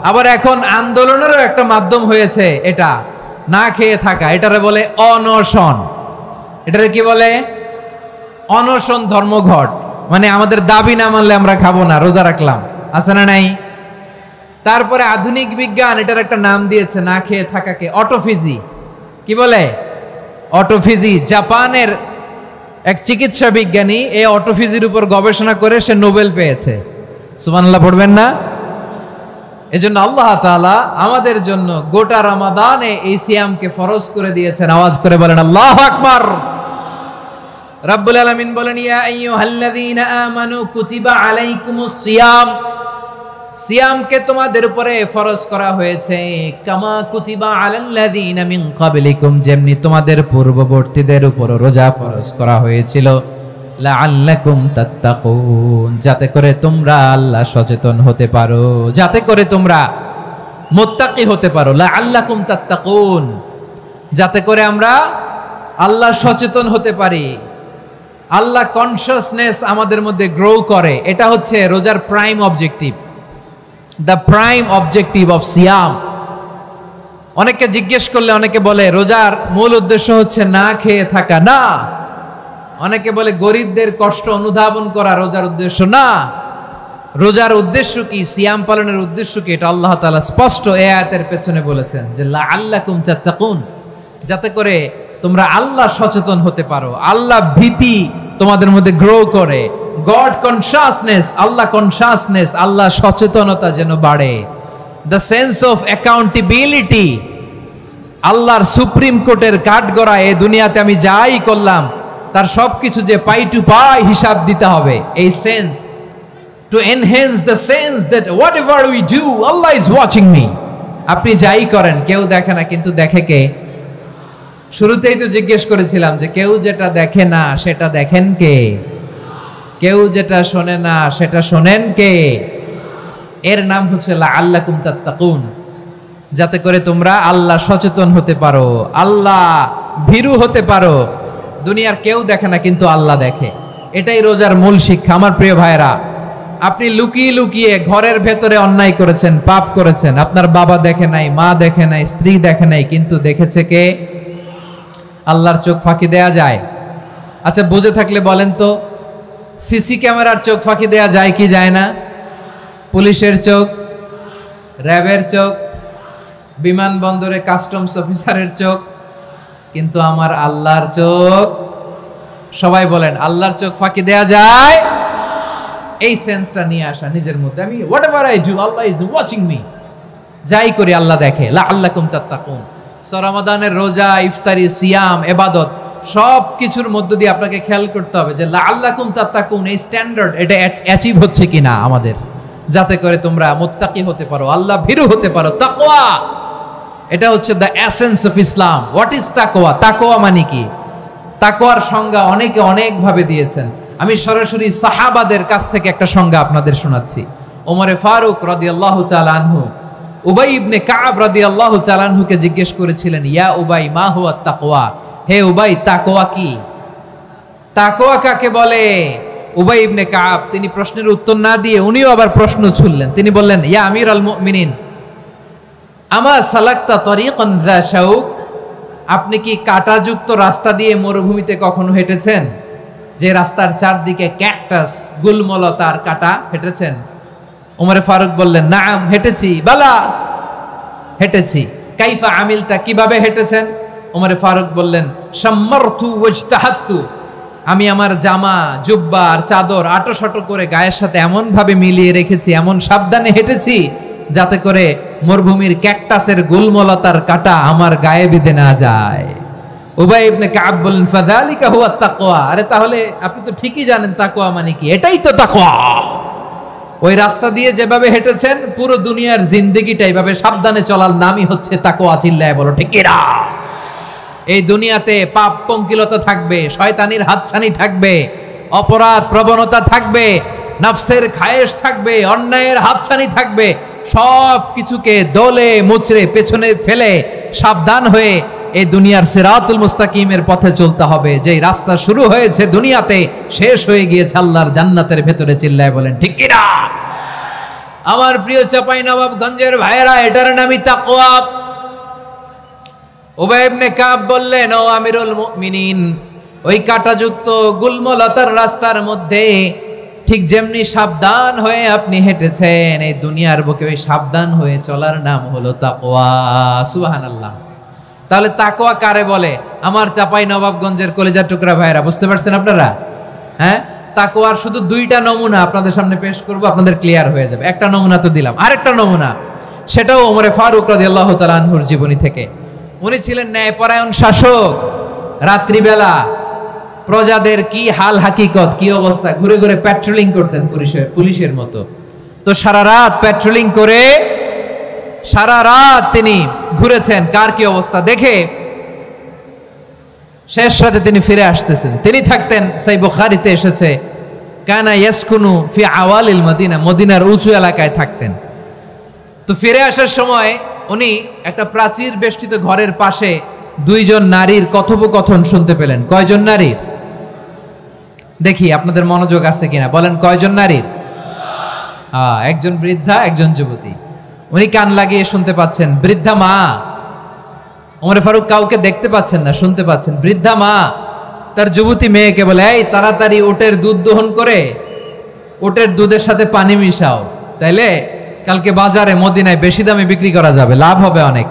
আবার এখন আন্দোলনেরও একটা মাধ্যম হয়েছে এটা, না খেয়ে থাকা। এটারে বলে অনশন। এটারে কি বলে? অনশন ধর্মঘট। মানে আমাদের দাবি না মানলে আমরা খাবো না, রোজা রাখলাম। আছে না নাই? তারপরে আধুনিক বিজ্ঞান এটার একটা নাম দিয়েছে না খেয়ে থাকাকে, অটোফিজি। কি বলে? অটোফিজি। জাপানের এক চিকিৎসা বিজ্ঞানী এই অটোফিজির উপর গবেষণা করে সে নোবেল পেয়েছে। সুবহানাল্লাহ পড়বেন না? এজন্য আল্লাহ তাআলা আমাদের জন্য গোটা রমাদানে এই সিয়ামকে ফরজ করে দিয়েছেন। আওয়াজ করে বলেন আল্লাহু আকবার। রাব্বুল আলামিন বলেন, ইয়া আইয়ুহাল্লাযীনা আমানু কুতিবা আলাইকুমুস সিয়াম। সিয়ামকে তোমাদের উপরে ফরজ করা হয়েছে, কামা কুতিবা আলাল্লাযীনা মিন ক্বাবলিকুম, যেমনি তোমাদের পূর্ববর্তীদের উপর রোজা ফরজ করা হয়েছিল, লাআল্লাকুম তাত্তাকুন, যাতে করে তোমরা আল্লাহ সচেতন হতে পারো, যাতে করে তোমরা মুত্তাকি হতে পারো। লাআল্লাকুম তাত্তাকুন, যাতে করে আমরা আল্লাহ সচেতন হতে পারি, আল্লাহ কনসিয়াসনেস আমাদের মধ্যে গ্রো করে। এটা হচ্ছে রোজার prime objective, the prime objective of সিয়াম। অনেকে জিজ্ঞেস করলে অনেকে বলে রোজার মূল উদ্দেশ্য হচ্ছে না খেয়ে থাকা। না। অনেকে বলে গরিবদের কষ্ট অনুধাবন করা রোজার উদ্দেশ্য। না। রোজার উদ্দেশ্য কি, সিয়াম পালনের উদ্দেশ্য কি, এটা আল্লাহ তাআলা স্পষ্ট এই আয়াতের পেছনে বলেছেন যে লাআল্লাকুম তাত্তাকুন, যাতে করে তোমরা আল্লাহ সচেতন হতে পারো, আল্লাহ ভীতি তোমাদের মধ্যে গ্রো করে, গড কনসিয়াসনেস, আল্লাহ কনসিয়াসনেস, আল্লাহ সচেতনতা যেন বাড়ে, দ্য সেন্স অফ অ্যাকাউন্টেবিলিটি। আল্লাহর সুপ্রিম কোর্টের কাঠগড়া এই দুনিয়াতে আমি যাই করলাম তার সবকিছু যে পাই টু পাই হিসাব দিতে হবে, এই sense, to enhance the sense that what ever we do Allah is watching me. আপনি যাই করেন কেউ দেখে না, কিন্তু দেখে কে? শুরুতেই তো জিজ্ঞেস করেছিলাম যে কেউ যেটা দেখে না সেটা দেখেন কে? কেউ যেটা শোনে না সেটা শোনেন কে? এর নাম হচ্ছে লাআল্লাকুম তাত্তাকুন, যাতে করে তোমরা আল্লাহ সচেতন হতে পারো, আল্লাহ ভীরু হতে পারো। দুনিয়ার কেউ দেখে না, কিন্তু আল্লাহ দেখে। এটাই রোজার মূল শিক্ষা। আমার প্রিয় ভাইরা, আপনি লুকিয়ে লুকিয়ে ঘরের ভেতরে অন্যায় করেছেন, পাপ করেছেন, আপনার বাবা দেখে নাই, মা দেখে নাই, স্ত্রী দেখে নাই, কিন্তু দেখেছে কে? আল্লাহর চোখ ফাঁকি দেয়া যায়? আচ্ছা, বুঝে থাকলে বলেন তো, সিসি ক্যামেরার চোখ ফাঁকি দেয়া যায় কি যায় না? পুলিশের চোখ, র্যাবের চোখ, বিমানবন্দরে কাস্টমস অফিসারের চোখ, কিন্তু আমার আল্লাহর চোখ? সবাই বলেন, আল্লাহর চোখ ফাঁকি দেয়া যায়? এই সেন্সটা নিয়ে আসা নিজের মধ্যে, আমি what ever I do Allah is watching me, যাই করি আল্লাহ দেখে। লাআল্লাকুম তাত্তাকুন। রমাদানের রোজা, ইফতারি, সিয়াম, ইবাদত সব কিছুর মধ্য দিয়ে আপনাকে খেয়াল করতে হবে যে লাআল্লাকুম তাত্তাকুন এই স্ট্যান্ডার্ড এটা অ্যাচিভ হচ্ছে কিনা আমাদের, যাতে করে তোমরা মুত্তাকি হতে পারো, আল্লাহ ভীরু হতে পারো। তাকওয়া, এটা হচ্ছে the essence of Islam. What is তাকওয়া? তাকওয়া মানে কি? তাকওয়ার সংজ্ঞা অনেকে অনেক ভাবে দিয়েছেন। আমি সরাসরি সাহাবাদের কাছ থেকে একটা সংজ্ঞা আপনাদের শোনাচ্ছি। ওমরে ফারুক রাদিয়াল্লাহু তাআলা আনহু উবাই ইবনে কাব রাদিয়াল্লাহু তাআলা আনহুকে জিজ্ঞেস করেছিলেন, ইয়া উবাই মা হুয়া তাকওয়া? হে উবাই, তাকওয়া কি? তাকওয়া কাকে বলে? উবাই ইবনে কাব তিনি প্রশ্নের উত্তর না দিয়ে উনিও আবার প্রশ্ন ছুড়লেন। তিনি বললেন, ইয়া আমিরাল মুমিনিন, আমা সালাকতা তরিকান যা শাউক? আপনি কি কাঁটাযুক্ত রাস্তা দিয়ে মরুভূমিতে কখনো হেঁটেছেন? যে রাস্তার চারদিকে ক্যাকটাস, গুলমলতার কাঁটা, হেঁটেছেন? ওমরে ফারুক বললেন, নাম, হেঁটেছি। বালা, হেঁটেছি। কাইফা আমিলতা, কিভাবে হেঁটেছেন? ওমরে ফারুক বললেন, শাম্মারতু ওয়াজতাহাতু, আমি আমার জামা জুব্বা আর চাদর আটোসাটো করে গায়ের সাথে এমন ভাবে মিলিয়ে রেখেছি, এমন সাবধানে হেঁটেছি যাতে করে মরুভূমির ক্যাকটাসের গুলমলতার কাঁটা আমার গায়ে বিঁধে না যায়। উবাই ইবনে কাব বলেন ফাযালিকা হুয়া তাকওয়া। আরে তাহলে আপনি তো ঠিকই জানেন তাকওয়া মানে কি, এটাই তো তাকওয়া। ওই রাস্তা দিয়ে যেভাবে হেঁটেছেন পুরো দুনিয়ার জিন্দেগিটা এইভাবে সাবধানে চলার নামই হচ্ছে তাকওয়া। চিল্লায় বলো ঠিক কিনা? এই দুনিয়াতে পাপ পঙ্কিলতা থাকবে, শয়তানির হাতছানি থাকবে, অপরাধ প্রবণতা থাকবে, নফসের খায়েশ থাকবে, অন্যায়ের হাতছানি থাকবে। সব কিছুকে দলে মুচড়ে পেছনে ফেলে সাবধান হয়ে এই দুনিয়ার সিরাতুল মুস্তাকিমের পথে চলতে হবে। যেই রাস্তা শুরু হয়েছে দুনিয়াতে শেষ হয়ে গিয়েছে আল্লাহর জান্নাতের ভেতরে। চিল্লায় বলেন ঠিক কিনা? আমার প্রিয় চাঁপাইনবাবগঞ্জের ভাইয়েরা, এটার নামই তাকওয়া। উবাই ইবনে কাব বললেন, ও আমিরুল মুমিনিন, ওই কাঁটাযুক্ত গুলমলতার রাস্তার মধ্যে ঠিক যেমনি সাবধান হয়ে আপনি হেঁটেছেন, এই দুনিয়ার বুকে ওই সাবধান হয়ে চলার নাম হলো তাকওয়া। সুবহানাল্লাহ। তাহলে তাকওয়া কারে বলে? আমার চাঁপাইনবাবগঞ্জের কলেজার টুকরা ভাইয়েরা, বুঝতে পারছেন আপনারা? হ্যাঁ, তাকওয়ার শুধু দুইটা নমুনা আপনাদের সামনে পেশ করব, আপনাদের ক্লিয়ার হয়ে যাবে। একটা নমুনা তো দিলাম, আরেকটা নমুনা, সেটাও ওমরে ফারুক রাদিয়াল্লাহু তাআলা আনহুর জীবনী থেকে। উনি ছিলেন ন্যায়পরায়ণ শাসক। রাত্রিবেলা প্রজাদের কি হাল হাকিকত, কি অবস্থা, ঘুরে ঘুরে প্যাট্রোলিং করতেন পুলিশের মতো। তো সারা রাত প্যাট্রোলিং করে সারা রাত তিনি ঘুরেছেন কার কি অবস্থা দেখে। শেষ রাতে তিনি ফিরে আসতেছেন। তিনি থাকতেন, সেই বুখারীতে এসেছে, কানা ইয়াসকুনু ফি আওয়ালিল মদিনা, মদিনার উঁচু এলাকায় থাকতেন। তো ফিরে আসার সময় উনি একটা প্রাচীর বেষ্টিত ঘরের পাশে দুইজন নারীর কথোপকথন শুনতে পেলেন। কয়জন নারীর? দেখি আপনাদের মনোযোগ আছে কিনা, বলেন কয়জন নারীর? একজন বৃদ্ধা, একজন যুবতী। উনি কান লাগিয়ে শুনতে পাচ্ছেন। বৃদ্ধা মা, ওমরে ফারুক কাউকে দেখতে পাচ্ছেন না, শুনতে পাচ্ছেন। বৃদ্ধা মা তার যুবতী মেয়েকে বলে, এই তাড়াতাড়ি উটের দুধ দহন করে উটের দুধের সাথে পানি মিশাও, তাইলে কালকে বাজারে মদিনায় বেশি দামে বিক্রি করা যাবে, লাভ হবে অনেক।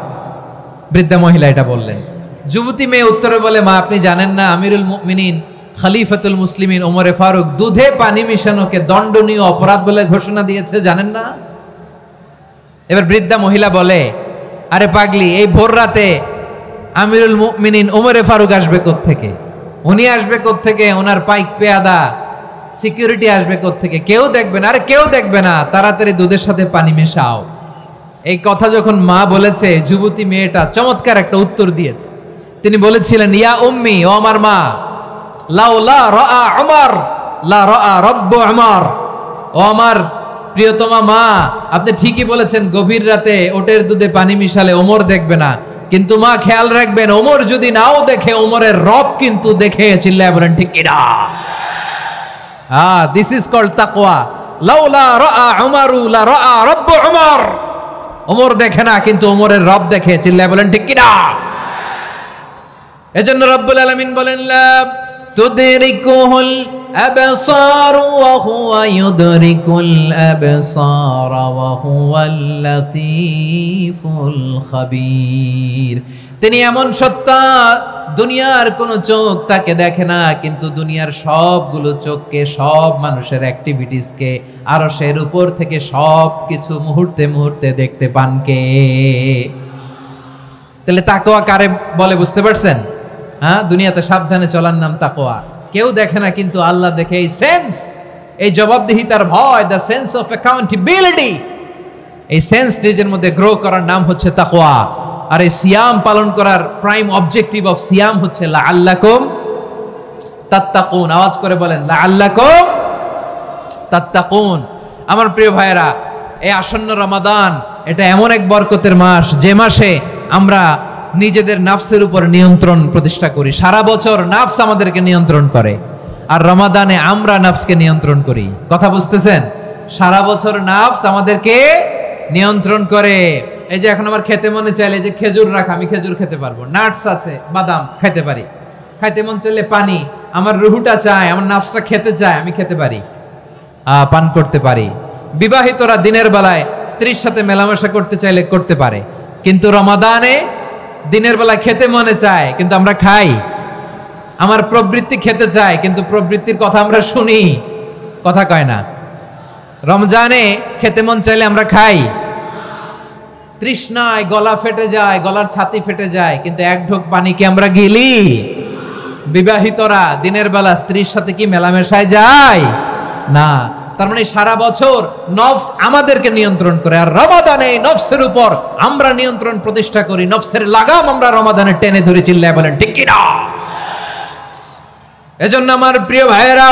বৃদ্ধা মহিলা এটা বললেন। যুবতী মেয়ে উত্তরে বলে, মা আপনি জানেন না আমিরুল মুমিনিন খলিফাতুল মুসলিমিন ওমরে ফারুক দুধে পানি মিশানোকে দণ্ডনীয় অপরাধ বলে ঘোষণা দিয়েছে, জানেন না? এবার বৃদ্ধা মহিলা বলে, আরে পাগলি, এই ভোর রাতে আমিরুল মুমিনিন ওমরে ফারুক আসবে কোত্থেকে? উনি আসবে কোত্থেকে? ওনার পাইক পেয়াদা সিকিউরিটি আসবে কোত্থেকে? কেউ দেখবে না। আরে কেউ দেখবে না, তাড়াতাড়ি দুধের সাথে পানি মেশাও। এই কথা যখন মা বলেছে, যুবতী মেয়েটা চমৎকার একটা উত্তর দিয়েছে। তিনি বলেছিলেন, ইয়া উম্মি, ও আমার মা, লাউলা রাআ উমর লা রাআ রব্বু উমর। ও আমার প্রিয়তমা মা, আপনি ঠিকই বলেছেন, গভীর রাতে ওটের দুধে পানি মিশালে ওমর দেখবে না, কিন্তু মা খেয়াল রাখবেন, ওমর যদি নাও দেখে, ওমরের রব কিন্তু দেখে। চিল্লায় বলেন ঠিক কিনা? দিস ইজ কল্ড তাকওয়া। লাউলা রাআ উমরু লা রাআ রব্বু উমর। ওমর দেখে না, কিন্তু ওমরের রব দেখে। চিল্লায় বলেন ঠিক কিনা? এজন্য রব্বুল আলামিন বলেন, লা তুদরিকুহুল আবসার ওয়া হুয়া ইউদরিকুল আবসার ওয়া হুয়াল লাতীফুল খাবীর। তিনি এমন সত্তা, দুনিয়ার কোন চোখ তাকে দেখে না, কিন্তু দুনিয়ার সবগুলো চোখকে, সব মানুষের অ্যাক্টিভিটিসকে আরশের উপর থেকে সব কিছু মুহূর্তে মুহূর্তে দেখতে পান কে? তাহলে তাকওয়া কারে বলে বুঝতে পারছেন? হ্যাঁ, দুনিয়াতে সাবধানে চলার নাম তাকওয়া। কেউ দেখে না, কিন্তু আল্লাহ দেখে। এই সেন্স, এই জবাবদিহিতার ভয়, দ্য সেন্স অফ অ্যাকাউন্টেবিলিটি, এই সেন্স নিজের মধ্যে গ্রো করার নাম হচ্ছে তাকওয়া। আর এই সিয়াম পালন করার প্রাইম অবজেক্টিভ অফ সিয়াম হচ্ছে লাআল্লাকুম তাত্তাকুন। আওয়াজ করে বলেন, লাআল্লাকুম তাত্তাকুন। আমার প্রিয় ভাইয়েরা, এই আসন্ন রমাদান, এটা এমন এক বরকতের মাস, যে মাসে আমরা নিজেদের নাফসের উপর নিয়ন্ত্রণ প্রতিষ্ঠা করি। সারা বছর নাফস আমাদেরকে নিয়ন্ত্রণ করে, আর রমাদানে আমরা নাফসকে নিয়ন্ত্রণ করি। কথা বুঝতেছেন? সারা বছর নাফস আমাদেরকে নিয়ন্ত্রণ করে। এই যে এখন আমার খেতে মনে চাইলে, যে খেজুর রাখা, আমি খেজুর খেতে পারবো, নাটস আছে, বাদাম খাইতে পারি। খাইতে মন চাইলে পানি, আমার রুহুটা চায়, আমার নাফসটা খেতে চায়, আমি খেতে পারি, পান করতে পারি। বিবাহিতরা দিনের বেলায় স্ত্রীর সাথে মেলামেশা করতে চাইলে করতে পারে, কিন্তু রমাদানে দিনের বেলা খেতে মনে চায়, কিন্তু আমরা খাই? আমার প্রবৃত্তি খেতে চায়, কিন্তু প্রবৃত্তির কথা আমরা শুনি, কথা কয় না। রমজানে খেতে মন চাইলে আমরা খাই, তৃষ্ণায় গলা ফেটে যায়, গলার ছাতি ফেটে যায়, কিন্তু এক ঢোক পানি কি আমরা গিলি? বিবাহিতরা দিনের বেলা স্ত্রীর সাথে কি মেলামেশায় যায় না? তার মানে সারা বছর নফস আমাদেরকে নিয়ন্ত্রণ করে, আর রমাদানে নফসের উপর আমরা নিয়ন্ত্রণ প্রতিষ্ঠা করি। নফসের লাগাম আমরা রমাদানে টেনে ধরে, চিল্লায় বলেন ঠিক কি না? এজন্য আমার প্রিয় ভাইয়েরা,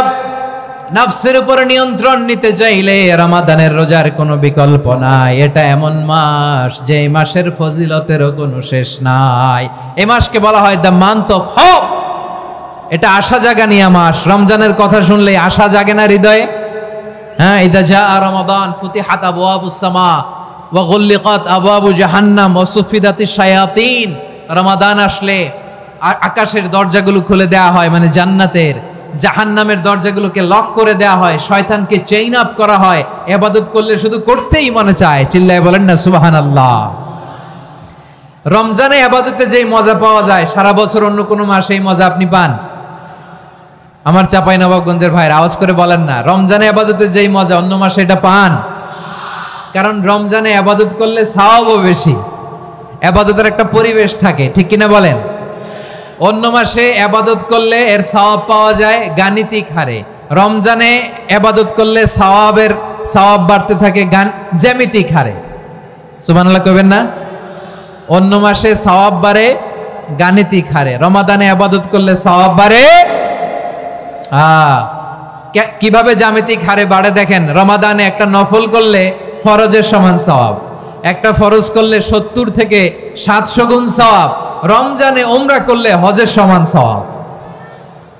নফসের উপর নিয়ন্ত্রণ নিতে চাইলে রমাদানের রোজার কোনো বিকল্প নাই। এটা এমন মাস যে মাসের ফজিলতেরও কোনো শেষ নাই। এই মাসকে বলা হয় দ্য মান্থ অফ হোপ। এটা আশা জাগানিয়া মাস। রমজানের কথা শুনলে আশা জাগে না হৃদয়ে? হ্যাঁ, ইদা জাআ রমাদান ফুতিহাত আবওয়াবুস সামা ওয়া গুল্লিকাত আবওয়াবু জাহান্নাম ওয়া সুফিদাতিশ শায়াতিন। রমাদান আসলে আকাশের দরজাগুলো খুলে দেয়া হয়, মানে জান্নাতের। জাহান্নামের দরজাগুলোকে লক করে দেয়া হয়, শয়তানকে চেইন আপ করা হয়। ইবাদত করলে শুধু করতেই মনে চায়, চিল্লায় বলেন না সুবহানাল্লাহ। রমজানে ইবাদতে যেই মজা পাওয়া যায়, সারা বছর অন্য কোনো মাসে এই মজা আপনি পান? আমার চাঁপাইনবাবগঞ্জের ভাইরা আওয়াজ করে বলেন না, রমজানে ইবাদতে যেই মজা অন্য মাসে এটা পান? কারণ রমজানে ইবাদত করলে সওয়াবও বেশি, ইবাদতের একটা পরিবেশ থাকে, ঠিক কিনা বলেন? অন্য মাসে ইবাদত করলে এর সওয়াব পাওয়া যায় গাণিতিক হারে, রমজানে ইবাদত করলে সওয়াব বাড়তে থাকে জ্যামিতিক হারে। সুবহানাল্লাহ কইবেন না? অন্য মাসে সওয়াব বাড়ে গাণিতিক হারে, রমাদানে ইবাদত করলে সওয়াব বাড়ে কিভাবে জ্যামিতিক হারে বাড়ে দেখেন। রমাদানে একটা নফল করলে ফরজের সমান সওয়াব, একটা ফরজ করলে 70 থেকে 700 গুণ সওয়াব, রমজানে উমরা করলে হজের সমান সওয়াব।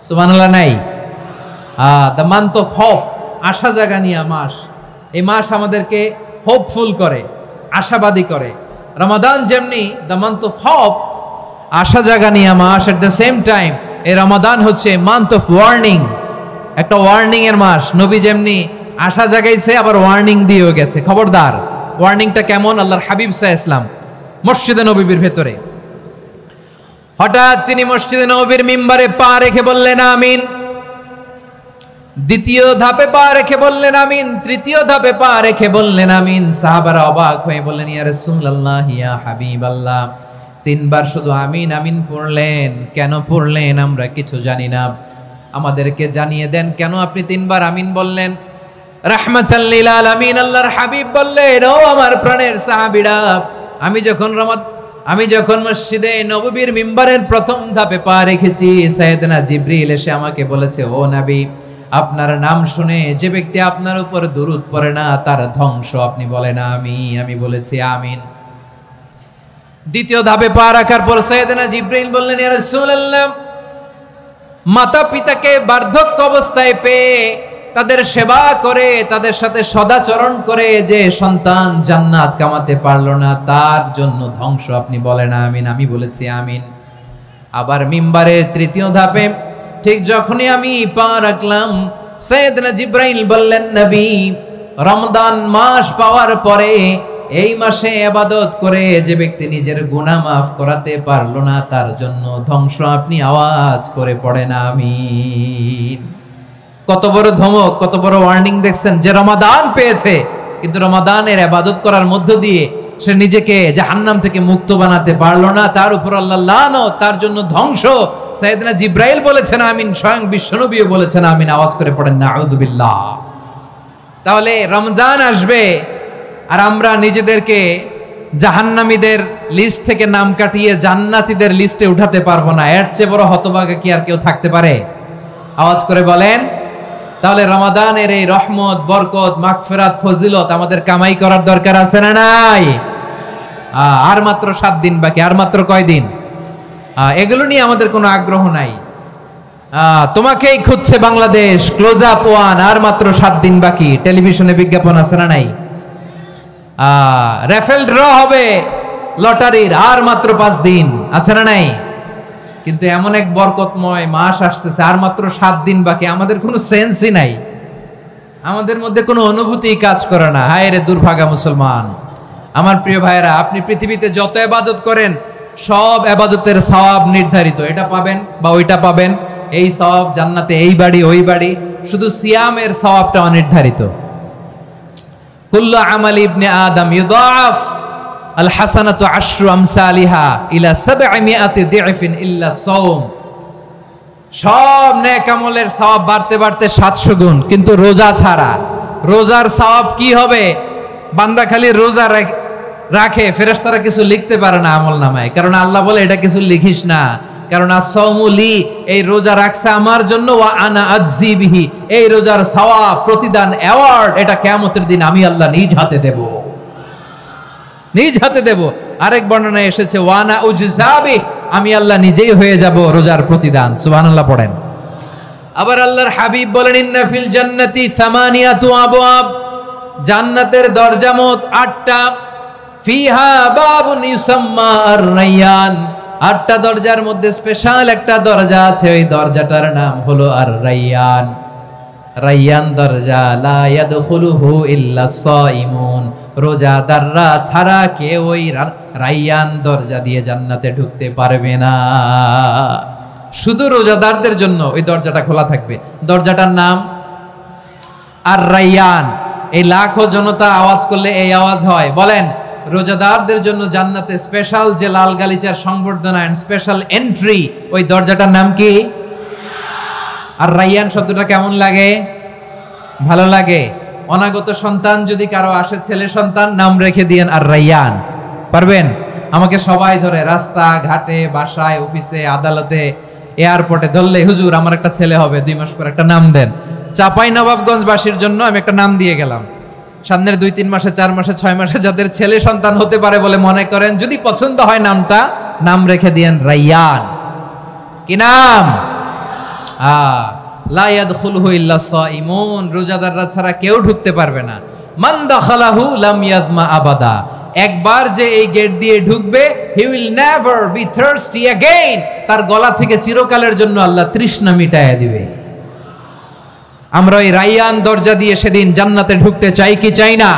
সুবহানাল্লাহ নাই? দ্য মান্থ অফ হোপ, আশা জাগানিয়া মাস। এই মাস আমাদেরকে হোপফুল করে, আশাবাদী করে। রমাদান যেমনি দ্য মান্থ অফ হোপ, আশা জাগানিয়া মাস, এট দ্য সেম টাইম এই রমাদান হচ্ছে মান্থ অফ ওয়ার্নিং, একটা ওয়ার্নিং এর মাস। নবী যেমনি আশা জাগাইছে, আবার ওয়ার্নিং দিয়েও গেছে, খবরদার। ওয়ার্নিংটা কেমন? আল্লাহর হাবিব সাল্লাল্লাহু আলাইহি ওয়াসাল্লাম মসজিদে নববীর ভেতরে, হঠাৎ তিনি মসজিদে নববীর মিম্বারে পা রেখে বললেন আমিন। দ্বিতীয় ধাপে পা রেখে বললেন আমিন, তৃতীয় ধাপে পা রেখে বললেন আমিন। সাহাবারা অবাক হয়ে বললেন ইয়া রাসূলুল্লাহ, ইয়া হাবিবাল্লাহ, 3 বার শুধু আমিন আমিন পড়লেন, কেন পড়লেন আমরা কিছু জানি না, আমাদেরকে জানিয়ে দেন কেন আপনি 3 বার আমিন বললেন। রাহমাতাল লিল আলামিন আল্লাহর হাবিব বললেন, ও আমার প্রাণের সাহাবীরা, আমি যখন মসজিদে নববীর মিম্বারের প্রথম ধাপে পা রেখেছি, সাইয়েদনা জিবরিল এসে আমাকে বলেছে, ও নবী, আপনার নাম শুনে যে ব্যক্তি আপনার উপর দুরূদ পড়ে না তার ধ্বংস। আপনি বলেন আমিন। আমি বলেছি আমিন। দ্বিতীয় ধাপে পা রাখার পর সাইয়েদনা জিবরিল বললেন, ইয়া রাসূলুল্লাহ, মাতা পিতাকে বার্ধক্য অবস্থায় পেয়ে তাদের সেবা করে, তাদের সাথে সদাচরণ করে যে সন্তান জান্নাত কামাতে পারলো না, তার জন্য ধ্বংস। আপনি বলেন আমিন। আমি বলেছি আমিন। আবার মিম্বারের তৃতীয় ধাপে ঠিক যখনই আমি পা রাখলাম, সাইয়েদনা জিবরাইল বললেন, নবী, রমজান মাস পাওয়ার পরে এই মাসে ইবাদত করে যে ব্যক্তি নিজের গুনাহ মাফ করাতে পারলো না, তার জন্য ধ্বংস। আপনি আওয়াজ করে পড়েন আমিন। কত বড় ধমক, কত বড় ওয়ার্নিং দেখছেন। যে রমাদান পেয়েছে, কিন্তু রমাদানের ইবাদত করার মধ্য দিয়ে সে নিজেকে জাহান্নাম থেকে মুক্ত বানাতে পারলো না, তার উপর আল্লাহ লানত, তার জন্য ধ্বংস। সাইয়েদনা জিবরাইল বলেছেন আমিন, স্বয়ং বিশ্বনবীও বলেছেন আমিন। আওয়াজ করে পড়েন নাউযু বিল্লাহ। তাহলে রমজান আসবে আর আমরা নিজেদেরকে জাহান্নামীদের লিস্ট থেকে নাম কাটিয়ে জান্নাতীদের লিস্টে উঠাতে পারবো না। এর চেয়ে বড় হতভাগা কি আর কেউ থাকতে পারে? আওয়াজ করে বলেন। তাহলে রমাদানের এই রহমত, বরকত, মাগফিরাত, ফজিলত আমাদের কামাই করার দরকার আছে না নাই? আর মাত্র 7 দিন বাকি। আর মাত্র কয় দিন? এগুলো নিয়ে আমাদের কোনো আগ্রহ নাই। তোমাকেই খুঁজছে বাংলাদেশ, ক্লোজ আপ 1, আর মাত্র 7 দিন বাকি। টেলিভিশনে বিজ্ঞাপন আছে না নাই? রেফেল ড্র হবে লটারির, আর মাত্র 5 দিন, আছে না নাই? কিন্তু এমন এক বরকতময় মাস আসতেছে, আর মাত্র 7 দিন বাকি। আমাদের কোনো সেন্সই নাই, আমাদের মধ্যে কোনো অনুভূতি কাজ করে না। হায় রে দুর্ভাগা মুসলমান। আমার প্রিয় ভাইয়েরা, আপনি পৃথিবীতে যত ইবাদত করেন, সব ইবাদতের সওয়াব নির্ধারিত। এটা পাবেন বা ওইটা পাবেন, এই সওয়াব, জান্নাতে এই বাড়ি ওই বাড়ি। শুধু সিয়ামের সওয়াবটা অনির্ধারিত। কুল্লু আমালি ইবনে আদম ইউদাফ আল হাসানাতু আশরু আমসালিহা ইলা 700 দি'ফিন ইল্লা সাওম। সব নেক আমলের সওয়াব বাড়তে বাড়তে 700 গুণ, কিন্তু রোজা ছাড়া। রোজার সওয়াব কি হবে? বান্দা খালি রোজা রাখে, ফেরেশতারা কিছু লিখতে পারে না আমল নামায়, কারণ আল্লাহ বলে এটা কিছু লিখিস না, কারণ as-সাওমুলি, এই রোজা রাখছে আমার জন্য, ওয়া আনা আজজি বিহি, এই রোজার সওয়াব, প্রতিদান, অ্যাওয়ার্ড এটা কিয়ামতের দিন আমি আল্লাহ নিজ হাতে দেব, নিজ হাতে দেব। আরেক বর্ণনায় এসেছে ওয়া আনা উজজাবি, আমি আল্লাহ নিজেই হয়ে যাব রোজার প্রতিদান। সুবহানাল্লাহ পড়েন। আবার আল্লাহর হাবিব বলেন ইন্না ফিল জান্নাতি সামানিয়াতু আবওয়াব, জান্নাতের দরজা মোট 8টা। ফিহা বাবুন ইউসাম্মা আর-রায়্যান, 8টা দরজার মধ্যে স্পেশাল একটা দরজা আছে, ওই দরজাটার নাম হলো আর-রায়্যান। রায়্যান দরজা, লা ইয়াদখুলুহু ইল্লা সাইমুন, রোজাদাররা ছাড়া কেউ ওই রায়্যান দরজা দিয়ে জান্নাতে ঢুকতে পারবে না। শুধু রোজাদারদের জন্য ওই দরজাটা খোলা থাকবে। দরজাটার নাম আর-রায়্যান। এই লাখো জনতা আওয়াজ করলে এই আওয়াজ হয়। বলেন, রোজাদারদের জন্য জান্নাতে স্পেশাল যে লাল গালিচার সংবর্ধনা এন্ড স্পেশাল এন্ট্রি, ওই দরজাটার নাম কি? আর-রায়্যান শব্দটা কেমন লাগে? ভালো লাগে। অনাগত সন্তান যদি কারো আসে, ছেলে সন্তান, নাম রেখে দিয়েন আর-রায়্যান। পারবেন? আমাকে সবাই ধরে রাস্তা ঘাটে, বাসায়, অফিসে, আদালতে, এয়ারপোর্টে ধরলে, হুজুর আমার একটা ছেলে হবে 2 মাস পর, একটা নাম দেন। চাপাই নবাবগঞ্জবাসীর জন্য আমি একটা নাম দিয়ে গেলাম। সামনের 2-3 মাসে, 4 মাসে, 6 মাসে যাদের ছেলে সন্তান হতে পারে বলে মনে করেন, যদি পছন্দ হয় নামটা, নাম রেখে দিয়েন রায়্যান। কি নাম? লা ইয়াদখুলুহু ইল্লা সাইমুন, রোজাদাররা ছাড়া কেউ ঢুকতে পারবে না। মান দাখালাহু লাম ইয়াযমা আবাদা, একবার যে এই গেট দিয়ে ঢুকবে, he will never be thirsty again, তার গলা থেকে চিরকালের জন্য আল্লাহ তৃষ্ণা মিটায়া দিবে। আমরা ওই রায়্যান দরজা দিয়ে সেদিন জান্নাতে ঢুকতে চাই কি চাই না?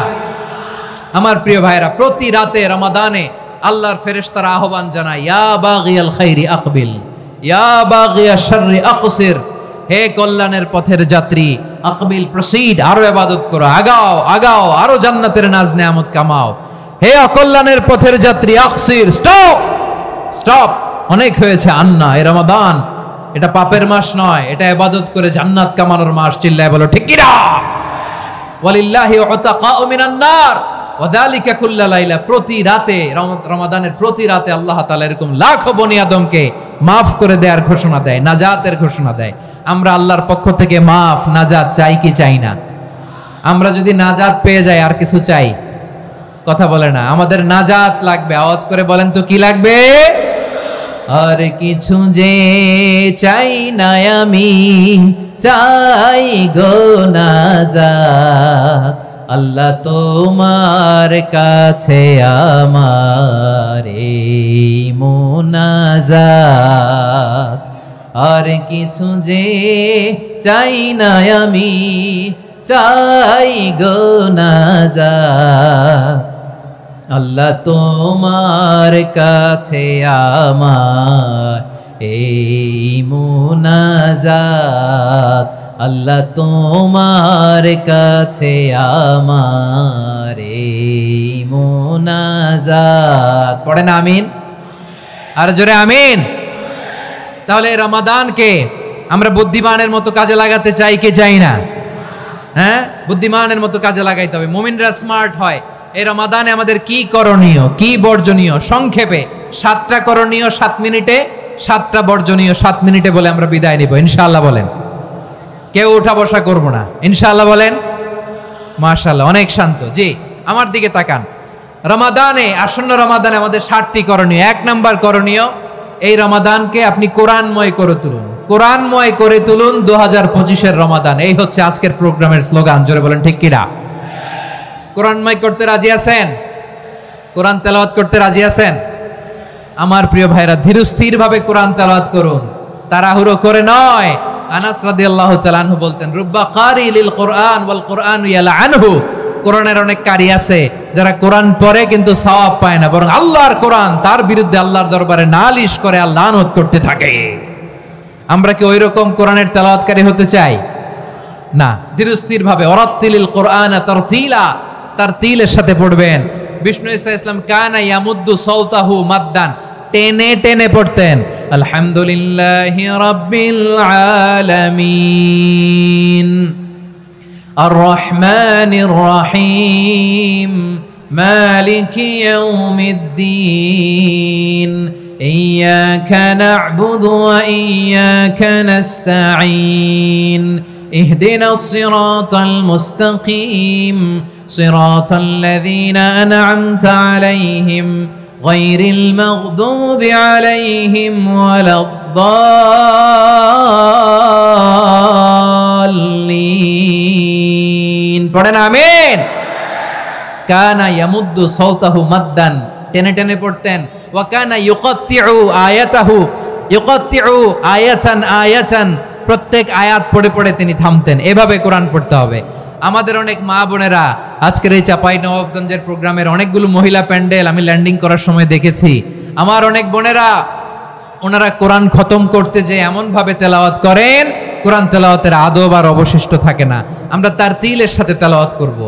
আমার প্রিয় ভাইরা, প্রতি রাতে রমাদানে আল্লাহর ফেরেশতারা আহ্বান জানায়, ইয়া বাগিয়াল খাইরি আকবিল, ইয়া বাগিয়াশ শাররি আকসির, হে কল্যাণের পথের যাত্রী, আকবিল প্রসিড, আরো ইবাদত করো, আগাও আগাও, আরো জান্নাতের নাজ নেয়ামত কামাও। হে অকল্যাণের পথের যাত্রী, আকসির, স্টপ স্টপ, অনেক হয়েছে। আন্না, এ রমাদান এটা পাপের মাস নয়, এটা ইবাদত করে জান্নাত কামানোর মাস। চিল্লায় বলো ঠিক কি না? ওয়ালিল্লাহি উতাকাউ মিনান নার ওয়া যালিকা কুল্লা লাইলা, প্রতি রাতে, রমাদানের প্রতি রাতে আল্লাহ তাআলা এরকম লাখো বনি আদমকে মাফ করে দেওয়ার ঘোষণা দেয়, নাজাতের ঘোষণা দেয়। আমরা আল্লাহর পক্ষ থেকে মাফ, নাজাত চাই কি চাই না? আমরা যদি নাজাত পেয়ে যাই আর কিছু চাই? কথা বলে না। আমাদের নাজাত লাগবে। আওয়াজ করে বলেন তো কি লাগবে? আর কিছু যে চাই না আমি, চাই গো নাজাত, আল্লাহ তোমার কাছে আমার এই মুনাজাত। আর কিছু যে চাই না আমি, চাই গো নাজাত, আল্লাহ তোমার কাছে আমার এই মুনাজাত, আল্লাহ তোমার কাছে আমার এই মুনাজাত। পড়েন আমিন, আর জোরে আমিন। তাহলে রমাদানকে আমরা বুদ্ধিমানের মতো কাজে লাগাতে চাই কি চাই না? হ্যাঁ, বুদ্ধিমানের মতো কাজে লাগাইতে হবে। মুমিনরা স্মার্ট হয়। এই রমাদানে আমাদের কি করণীয়, কি বর্জনীয়, সংক্ষেপে 7টা করণীয় 7 মিনিটে, 7টা বর্জনীয় 7 মিনিটে বলে আমরা বিদায় নিব ইনশাআল্লাহ। বলেন, কেউ উঠা বসা করব না ইনশাআল্লাহ। বলেন মাশাআল্লাহ, অনেক শান্ত। জি, আমার দিকে তাকান। রমাদানে, আসন্ন রমাদানে আমাদের 7টি করণীয়। 1 নাম্বার করণীয়, এই রমাদানকে আপনি কোরআনময় করে তুলুন। কোরআনময় করে তুলুন 2025-এর রমাদান। এই হচ্ছে আজকের প্রোগ্রামের স্লোগান। জোরে বলেন ঠিক কিনা? কোরআনময় করতে রাজি আছেন? কোরআন তেলাওয়াত করতে রাজি আছেন? আমার প্রিয় ভাইরা, ধীরস্থির ভাবে কোরআন তেলাওয়াত করুন, তাড়াহুড়ো করে নয়। আনাস রাদিয়াল্লাহু তাআলা আনহু বলতেন, রুব্বা কারি লিল কোরআন ওয়াল কোরআন ইয়ালআনহু, কোরআনের অনেক কারি আছে যারা কোরআন পড়ে কিন্তু সওয়াব পায় না, বরং আল্লাহর কোরআন তার বিরুদ্ধে আল্লাহর দরবারে নালিশ করে আর লানত করতে থাকে। আমরা কি ওই রকম কোরআনের তেলাওয়াতকারী হতে চাই? না, ধীরস্থির ভাবে ওয়ারাত্তিলিল কোরআন তারতিলা, তারতিলের সাথে পড়বেন। বিষ্ণু ঈসা ইসলাম কানা ইয়ামুদ্দু সাওতাহু মাদ্দান, টেনে টেনে পড়তেন। আলহামদুলিল্লাহি রাব্বিল আলামিন আর রহমানির রহিম মালিকি ইয়াউমিদ্দিন ইয়্যাকা না'বুদু ওয়া ইয়্যাকা নাস্তাঈন ইহদিনাস সিরাতাল মুস্তাকিম সিরাতাল লাযীনা আন'আমতা আলাইহিম গায়রিল মাগদুবি আলাইহিম ওয়ালাদ-দাল্লিন। পড়েন আমিন। কানা ইয়ামুদ্দু সাওতাহু মাদ্দান, টেনে টেনে পড়তেন। ওয়া কানা ইউকাত্তিউ আয়াতাহু, ইউকাত্তিউ আয়াতান আয়াতান, প্রত্যেক আয়াত পড়ে পড়ে তিনি থামতেন। এভাবে কোরআন পড়তে হবে। আমাদের অনেক মা বোনেরা আজকের এই চাঁপাইনবাবগঞ্জের প্রোগ্রামের অনেকগুলো মহিলা প্যান্ডেল আমি ল্যান্ডিং করার সময় দেখেছি। আমার অনেক বোনেরা ওনারা কোরআন খতম করতে যে এমন ভাবে তেলাওয়াত করেন, কোরআন তেলাওয়াতের আদব আর অবশিষ্ট থাকে না। আমরা তারতিলের সাথে তেলাওয়াত করব,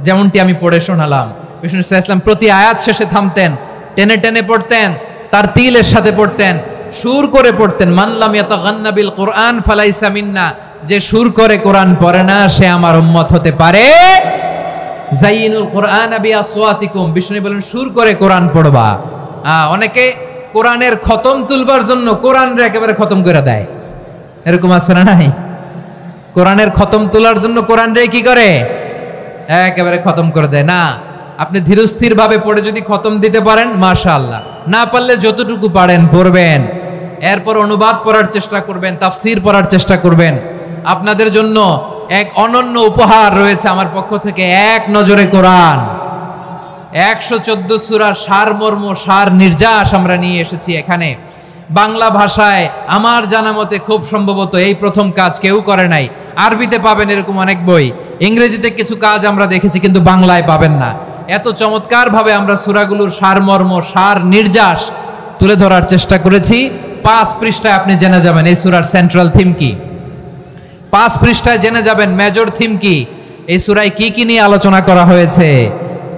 যেমনটি আমি পড়ে শোনালাম। বিষ্ণু ইসলাম প্রতি আয়াত শেষে থামতেন, টেনে টেনে পড়তেন, তারতিলের সাথে পড়তেন, সুর করে পড়তেন। মান লাম ইয়াতাগান্না বিল কোরআন ফালাইসা মিন্না, যে সুর করে কোরআন পড়ে না সে আমার উম্মত হতে পারে। যাইনুল কোরআন বিআসওয়াতিকুম, বিষ্ণু বলেন সুর করে কোরআন পড়বা। অনেকে কোরআনের খতম তুলবার জন্য কোরআনরে একেবারে খতম করে দেয়, এরকম আছে না নাই? কোরআনের খতম তোলার জন্য কোরআনরে কি করে? একেবারে খতম করে দেয়। না, আপনি ধীরস্থির ভাবে পড়ে যদি খতম দিতে পারেন মাশাআল্লাহ, না পারলে যতটুকু পারেন পড়বেন। এরপর অনুবাদ পড়ার চেষ্টা করবেন, তাফসীর পড়ার চেষ্টা করবেন। আপনাদের জন্য এক অনন্য উপহার রয়েছে আমার পক্ষ থেকে, এক নজরে কোরআন। 114 সূরার সারমর্ম, সার নির্যাস আমরা নিয়ে এসেছি এখানে বাংলা ভাষায়। আমার জানা মতে খুব সম্ভবত এই প্রথম কাজ কেউ করে নাই। আরবিতে পাবেন এরকম অনেক বই, ইংরেজিতে কিছু কাজ আমরা দেখেছি, কিন্তু বাংলায় পাবেন না। এত চমৎকার ভাবে আমরা সূরাগুলোর সারমর্ম, সার নির্যাস তুলে ধরার চেষ্টা করেছি। 5 পৃষ্ঠায় আপনি জেনে যাবেন এই সূরার সেন্ট্রাল থিম কি। 5 পৃষ্ঠায় জেনে যাবেন মেজর থিম কি, এই সূরায় কি কি নিয়ে আলোচনা করা হয়েছে,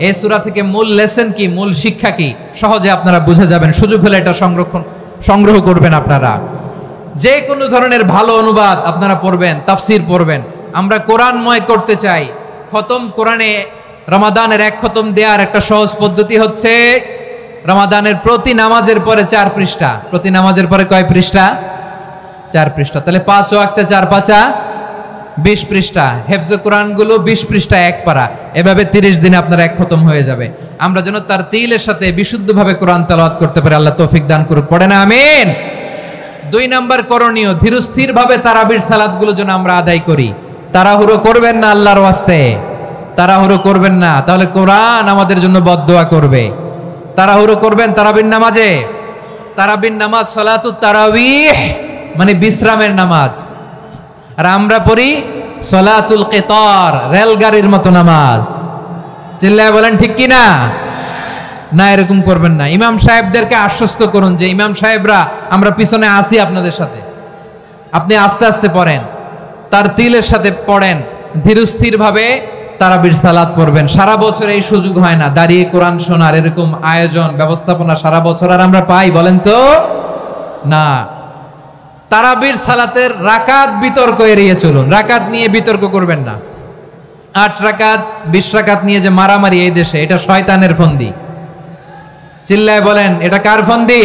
এই সূরা থেকে মূল লেসন কি, মূল শিক্ষা কি, সহজে আপনারা বুঝে যাবেন। সুযোগ হলে এটা সংগ্রহ করবেন। আপনারা যে কোনো ধরনের ভালো অনুবাদ আপনারা পড়বেন, তাফসীর পড়বেন। আমরা কোরআনময় করতে চাই। খতম কোরআনে রমাদানের 1 খতম দেওয়ার একটা সহজ পদ্ধতি হচ্ছে রমাদানের প্রতি নামাজের পরে 4 পৃষ্ঠা। প্রতি নামাজের পরে কয় পৃষ্ঠা? 4 পৃষ্ঠা। তাহলে 5 ওয়াক্তে 4 পাঁচা 20 পৃষ্ঠা। হেফজে কোরআনগুলো 20 পৃষ্ঠা 1 পারা। এভাবে 30 দিনে আপনার 1 খতম হয়ে যাবে। আমরা যেন তারতিলের সাথে বিশুদ্ধভাবে কোরআন তেলাওয়াত করতে পারি, আল্লাহ তৌফিক দান করুক। পড়েন আমিন। 2 নাম্বার করণীয়, ধীরস্থির ভাবে তারাবির সালাতগুলো যেন আমরা আদায় করি। তাড়াহুড়ো করবেন না আল্লাহর ওয়াস্তে, তাড়াহুড়ো করবেন না, তাহলে কোরআন আমাদের জন্য বদদোয়া করবে। তাড়াহুড়ো করবেন তারাবির নামাজে। তারাবির নামাজ সালাতুত তারাবিহ মানে বিশ্রামের নামাজ, আর আমরা পড়ি সালাতুল কিতার, রেলগাড়ির মতো নামাজ। চিল্লায় বলেন ঠিক কি না? না, এরকম করবেন না। ইমাম সাহেবদেরকে আশ্বস্ত করুন যে ইমাম সাহেবরা আমরা পিছনে আসি আপনাদের সাথে, আপনি আস্তে আস্তে পড়েন, তারতিলের সাথে পড়েন, ধীরস্থির ভাবে তারাবির সালাত পড়বেন। সারা বছর এই সুযোগ হয় না দাঁড়িয়ে কোরআন শোনার, এরকম আয়োজন ব্যবস্থাপনা সারা বছর আর আমরা পাই বলেন তো? না। তারাবির সালাতের রাকাত বিতর্ক এড়িয়ে চলুন, রাকাত নিয়ে বিতর্ক করবেন না। 8 রাকাত 20 রাকাত নিয়ে যে মারামারি এই দেশে, এটা শয়তানের ফন্দি। চিল্লায় বলেন এটা কার ফন্দি?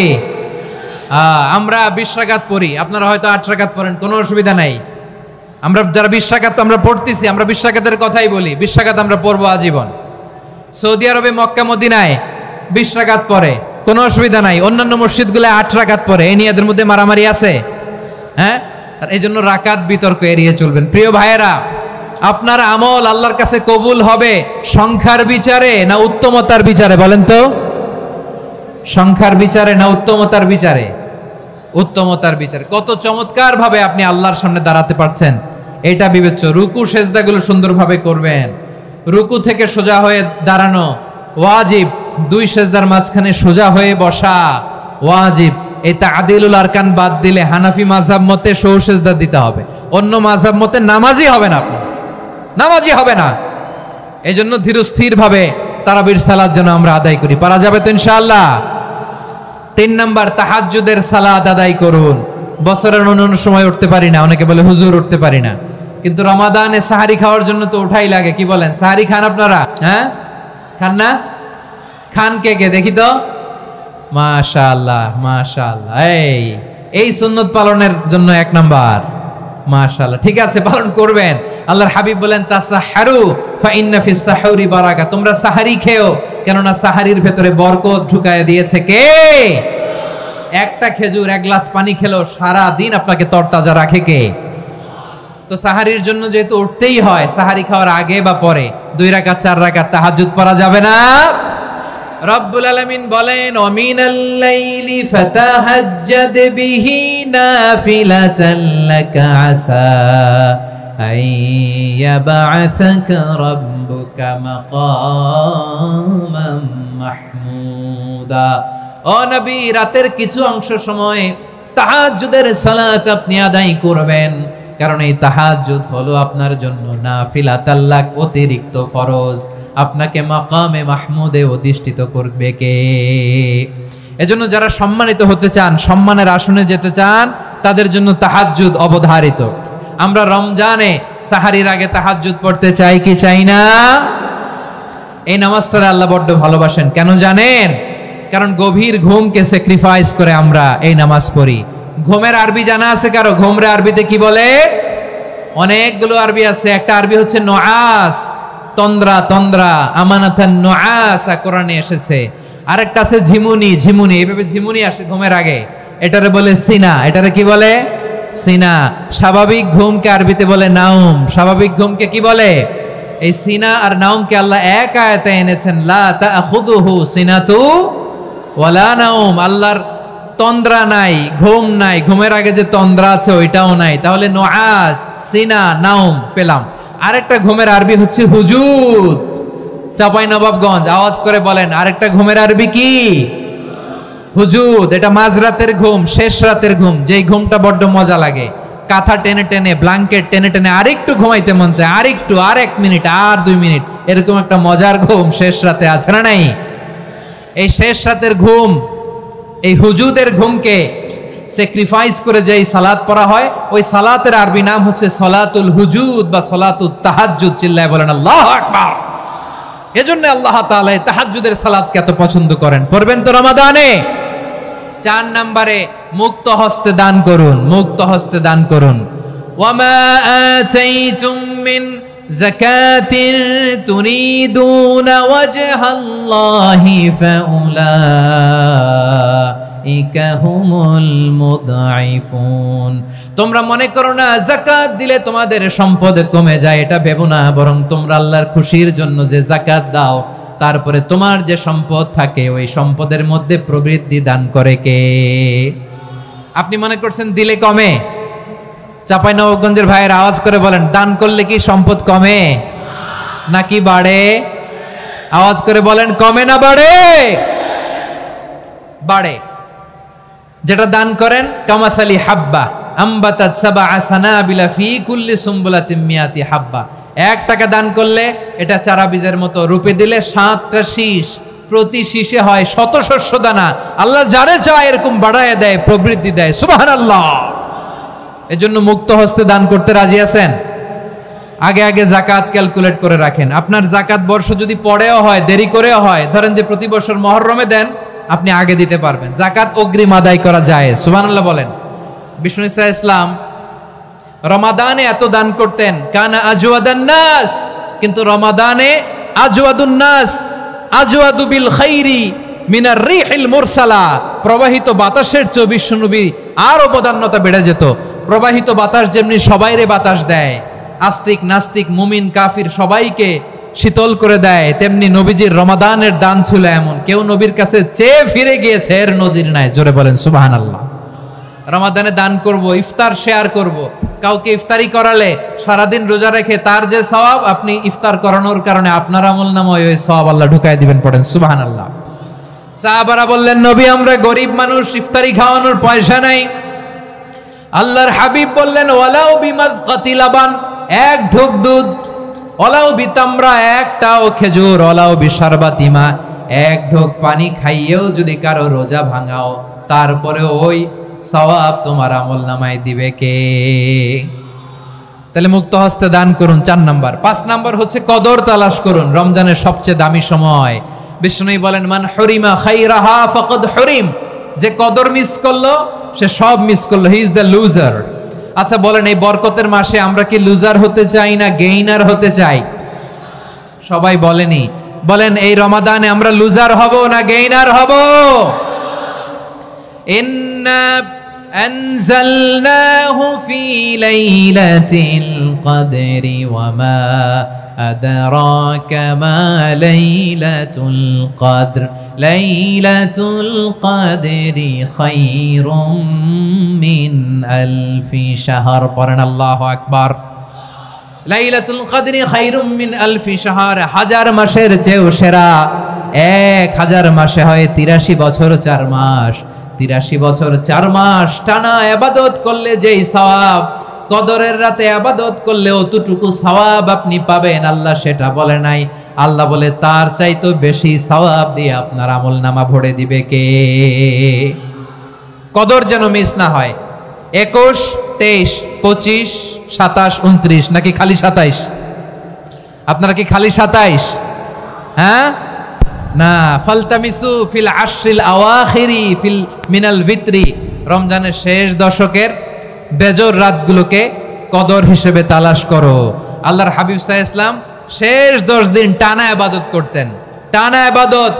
আমরা 20 রাকাত পড়ি, আপনারা হয়তো 8 রাকাত পড়েন, কোনো অসুবিধা নাই। আমরা যারা 20 রাকাত আমরা পড়তেছি, আমরা 20 রাকাতের কথাই বলি, 20 রাকাত আমরা পড়বো আজীবন। সৌদি আরবে মক্কা মদিনায় 20 রাকাত পড়ে, কোনো অসুবিধা নাই। অন্যান্য মসজিদগুলোয় 8 রাকাত পড়ে, এই নিয়ে এদের মধ্যে মারামারি আছে? হ্যাঁ, এই জন্য রাকাত বিতর্ক এড়িয়ে চলবেন। প্রিয় ভাইয়েরা, আপনার আমল আল্লাহর কাছে কবুল হবে সংখ্যার বিচারে না উত্তমতার বিচারে বলেন তো? সংখ্যার বিচারে না উত্তমতার বিচারে? উত্তমতার বিচারে। কত চমৎকার ভাবে আপনি আল্লাহর সামনে দাঁড়াতে পারছেন এটা বিবেচ্য। রুকু সেজদাগুলো সুন্দরভাবে করবেন। রুকু থেকে সোজা হয়ে দাঁড়ানো ওয়াজিব, 2 সেজদার মাঝখানে সোজা হয়ে বসা ওয়াজিব। এই তা'দীলুল আরকান বাদ দিলে হানাফি মাযহাব মতে সহু সিজদা দিতে হবে, অন্য মাযহাব মতে নামাজই হবে না, আপনি নামাজই হবে না। এই জন্য ধীরস্থির ভাবে তারাবির সালাত যেন আমরা আদায় করি। পারা যাবে তো ইনশাআল্লাহ? 3 নাম্বার, তাহাজ্জুদের সালাত আদায় করুন। বছরের অন্য সময় উঠতে পারি না, অনেকে বলে হুজুর উঠতে পারি না, কিন্তু রমাদানে সাহারি খাওয়ার জন্য তো উঠাই লাগে। কি বলেন, সাহারি খান আপনারা? হ্যাঁ, খান না? খান কে কে দেখি তো? মাশাআল্লাহ মাশাআল্লাহ, এই সুন্নত পালনের জন্য 1 নাম্বার। মাশাআল্লাহ, ঠিক আছে, পালন করবেন। আল্লাহর হাবিব বলেন তাসাহহারু ফা ইন্না ফিস সাহুরি বারাকা, তোমরা সাহারি খেও, কেননা সাহারির ভেতরে বরকত ঢুকায় দিয়েছে কে? একটা খেজুর, 1 গ্লাস পানি খেলো সারা দিন আপনাকে তরতাজা রাখে কে? তো সাহারির জন্য যেহেতু উঠতেই হয়, সাহারি খাওয়ার আগে বা পরে 2 রাকাত 4 রাকাত তাহাজ্জুদ পড়া যাবে না? রব্বুল আলামিন বলেন ওয়ামিনাল লাইলি ফাতাহাজ্জাদ বিহি নাফিলাতান লাকা আসা আইয়াবআসাকা রাব্বুকা মাকামান মাহমুদা। ও নবী, রাতের কিছু অংশ সময় তাহাজ্জুদের সালাত আপনি আদায় করবেন, কারণ এই তাহাজ্জুদ হলো আপনার জন্য নাফিলাতাল লাক, অতিরিক্ত ফরজ। আপনাকে মাকামে মাহমুদে অধিষ্ঠিত করবে কে? এজন্য যারা সম্মানিত হতে চান, সম্মানের আসনে যেতে চান, তাদের জন্য তাহাজ্জুদ অবধারিত। আমরা রমজানে সাহারির আগে তাহাজ্জুদ পড়তে চাই কি চাই না? এই নামাজটা আল্লাহ বড্ড ভালোবাসেন। কেন জানেন? কারণ গভীর ঘুমকে স্যাক্রিফাইস করে আমরা এই নামাজ পড়ি। ঘুমের আরবি জানা আছে কারো? ঘুমরে আরবিতে কি বলে? অনেকগুলো আরবি আছে। একটা আরবি হচ্ছে নুআস, তন্দ্রা, তন্দ্রা, আমানাতান নুআসা কোরআনে এসেছে। আরেকটা আছে ঝিমুনি, ঝিমুনি, এইভাবে ঝিমুনি আসে ঘুমের আগে, এটারে বলে সিনা। এটারে কি বলে? সিনা। স্বাভাবিক ঘুমকে আরবিতে বলে নাউম। স্বাভাবিক ঘুমকে কি বলে? এই সিনা আর নাউমকে আল্লাহ এক আয়াতে এনেছেন, লা তাখুযুহু সিনাতু ওয়ালা নাউম। আল্লাহর তন্দ্রা নাই, ঘুম নাই, ঘুমের আগে যে তন্দ্রা আছে ওইটাও নাই। তাহলে নুআস, সিনা, নাউম পেলাম। আরেকটা ঘুমের আরবি হচ্ছে হুজুদ। চাঁপাইনবাবগঞ্জ আওয়াজ করে বলেন, আরেকটা ঘুমের আরবি কি? হুজুদ। এটা মাঝরাতের ঘুম, শেষ রাতের ঘুম, যেই ঘুমটা বড্ড মজা লাগে। কাঁথা টেনে টেনে, ব্ল্যাঙ্কেট টেনে টেনে আরেকটু ঘুমাইতে মন চায়, আরেকটু, আর 1 মিনিট, আর 2 মিনিট, এরকম একটা মজার ঘুম শেষ রাতে আছে না নাই? এই শেষ রাতের ঘুম, এই হুজুদের ঘুমকে স্যাক্রিফাইস করে যে সালাত পড়া হয়, ওই সালাতের আরবি নাম হচ্ছে সলাতুল হুজুদ বা সলাতুত তাহাজ্জুদ। চিল্লায় বলেন আল্লাহু আকবার। এজন্য আল্লাহ তাআলা তাহাজ্জুদের সালাতকে এত পছন্দ করেন। পড়বেন তো রমাদানে? 4 নম্বরে মুক্ত হস্তে দান করুন, মুক্ত হস্তে দান করুন। ওয়ামা আতাইতুম মিন যাকাতিন তুরিদুনা ওয়াজহাল্লাহি ফাউলাইকা হুমুল মুদঈফুন। তোমরা মনে করো না যাকাত দিলে তোমাদের সম্পদ কমে যায়, এটা ভেবো না, বরং তোমরা আল্লাহর খুশির জন্য যে যাকাত দাও, তারপরে তোমার যে সম্পদ থাকে ওই সম্পদের মধ্যে প্রবৃদ্ধি দান করে কে? আপনি মনে করছেন দিলে কমে? চাঁপাইনবাবগঞ্জের ভাইয়ের আওয়াজ করে বলেন, দান করলে কি সম্পদ কমে নাকি বাড়ে? আওয়াজ করে বলেন, কমে না বাড়ে? বাড়ে। যেটা দান করেন, কামাসালি হাব্বা আম্বাতাত সাবআ সানাবিলা ফি কুল্লি সুম্বুলাতিন মিয়াতি হাব্বা। 1 টাকা দান করলে এটা চারা বীজের মতো, রূপে দিলে 7টা শীষ, প্রতি শীষে হয় 100 শস্য দানা। আল্লাহ যারে চায় এরকম বাড়ায় দেয়, প্রবৃদ্ধি দেয়। সুবহানাল্লাহ। এজন্য মুক্ত হস্তে দান করতে রাজি আছেন? আগে আগে যাকাত ক্যালকুলেট করে রাখেন। আপনার যাকাত বর্ষ যদি পরেও হয়, দেরি করেও হয়, ধরেন যে প্রতি বছর মুহররমে দেন, আপনি আগে দিতে পারবেন। যাকাত অগ্রিম আদায় করা যায়। সুবহানাল্লাহ বলেন। বিষ্ণু ইসা ইসলাম রমাদানে এত দান করতেন, কানা আজওয়াদান নাস, কিন্তু রমাদানে আজওয়াদুন নাস আজওয়াদু বিল খাইরি মিনার রিহিল মুরসালা। প্রবাহিত বাতাসের চেয়ে বিশ্বনবী আর অবদান্যতা বেড়ে যেত। প্রবাহিত বাতাস যেমনি সবাইরে বাতাস দেয়, আস্তিক নাস্তিক মুমিন কাফির সবাইকে শীতল করে দেয়, তেমনি নবীজির রমাদানের দান ছিল এমন, কেউ নবীর কাছে চেয়ে ফিরে গিয়েছে এর নজির নাই। জোরে বলেন সুবহানাল্লাহ। রমাদানে দান করব, ইফতার শেয়ার করব। কাউকে ইফতারি করালে সারাদিন রোজা রেখে তার যে সওয়াব, আপনি ইফতার করানোর কারণে আপনার আমল নামায় ওই সওয়াব আল্লাহ ঢুকায় দিবেন। পড়েন সুবহানাল্লাহ। সাহাবারা বললেন, নবী আমরা গরিব মানুষ, ইফতারি খাওয়ানোর পয়সা নাই। আল্লাহর হাবিব বললেন, ওয়ালাউ বিমাজকাতি লাবান, এক ঢোক দুধ, ওয়ালাউ বিতামরা, একটাও খেজুর, ওয়ালাউ বিশারবাতিমা, এক ঢোক পানি খাইয়েও যদি কারো রোজা ভাঙাও, তারপরে ওই সওয়াব তোমার আমলনামায় দিবে কে? তাহলে মুক্ত হস্তে দান করুন, 4 নাম্বার। 5 নাম্বার হচ্ছে কদর তালাশ করুন, রমজানের সবচেয়ে দামি সময়। বিষ্ণু বলেন, মান হরিমা খাইরাহা ফাকাদ হরিম, যে কদর মিস করলো সে সব মিস করলো, হি ইজ দ্য লুজার। আচ্ছা বলেন, এই বরকতের মাসে আমরা কি লুজার হতে চাই না গেইনার হতে চাই? সবাই বলেনি, বলেন এই রমাদানে আমরা লুজার হব না গেইনার হব? ইন্না আনজালনাহু ফি লাইলাতিল কদরি ওয়া মা আদরাকা মা লাইলাতুল কদর, লাইলাতুল কদরি খায়রুম মিন আলফি শাহর। পড়েন আল্লাহু আকবার। লাইলাতুল কদরি খায়রুম মিন আলফি শাহর, 1000 মাসের চেয়েও সেরা। 1000 মাসে হয় 83 বছর 4 মাস। 83 বছর 4 মাস টানা ইবাদত করলে যেই সওয়াব, কদরের রাতে ইবাদত করলে অতটুকু সওয়াব আপনি পাবেন, আল্লাহ সেটা বলে নাই। আল্লাহ বলে তার চাইতে বেশি সওয়াব দিয়ে আপনার আমলনামা ভরে দিবে কে? কদর যেন মিস না হয়। 21, 23, 25, 27, 29 নাকি খালি 27? আপনারা কি খালি 27? হ্যাঁ না, ফালতামিসু ফিল আশরিল আওয়াখিরি ফিল মিনাল ভিতরি, রমজানের শেষ দশকের বেজর রাতগুলোকে কদর হিসেবে তালাশ করো। আল্লাহর হাবিব সাল্লাল্লাহু আলাইহি ওয়াসাল্লাম শেষ 10 দিন টানা ইবাদত করতেন, টানা ইবাদত।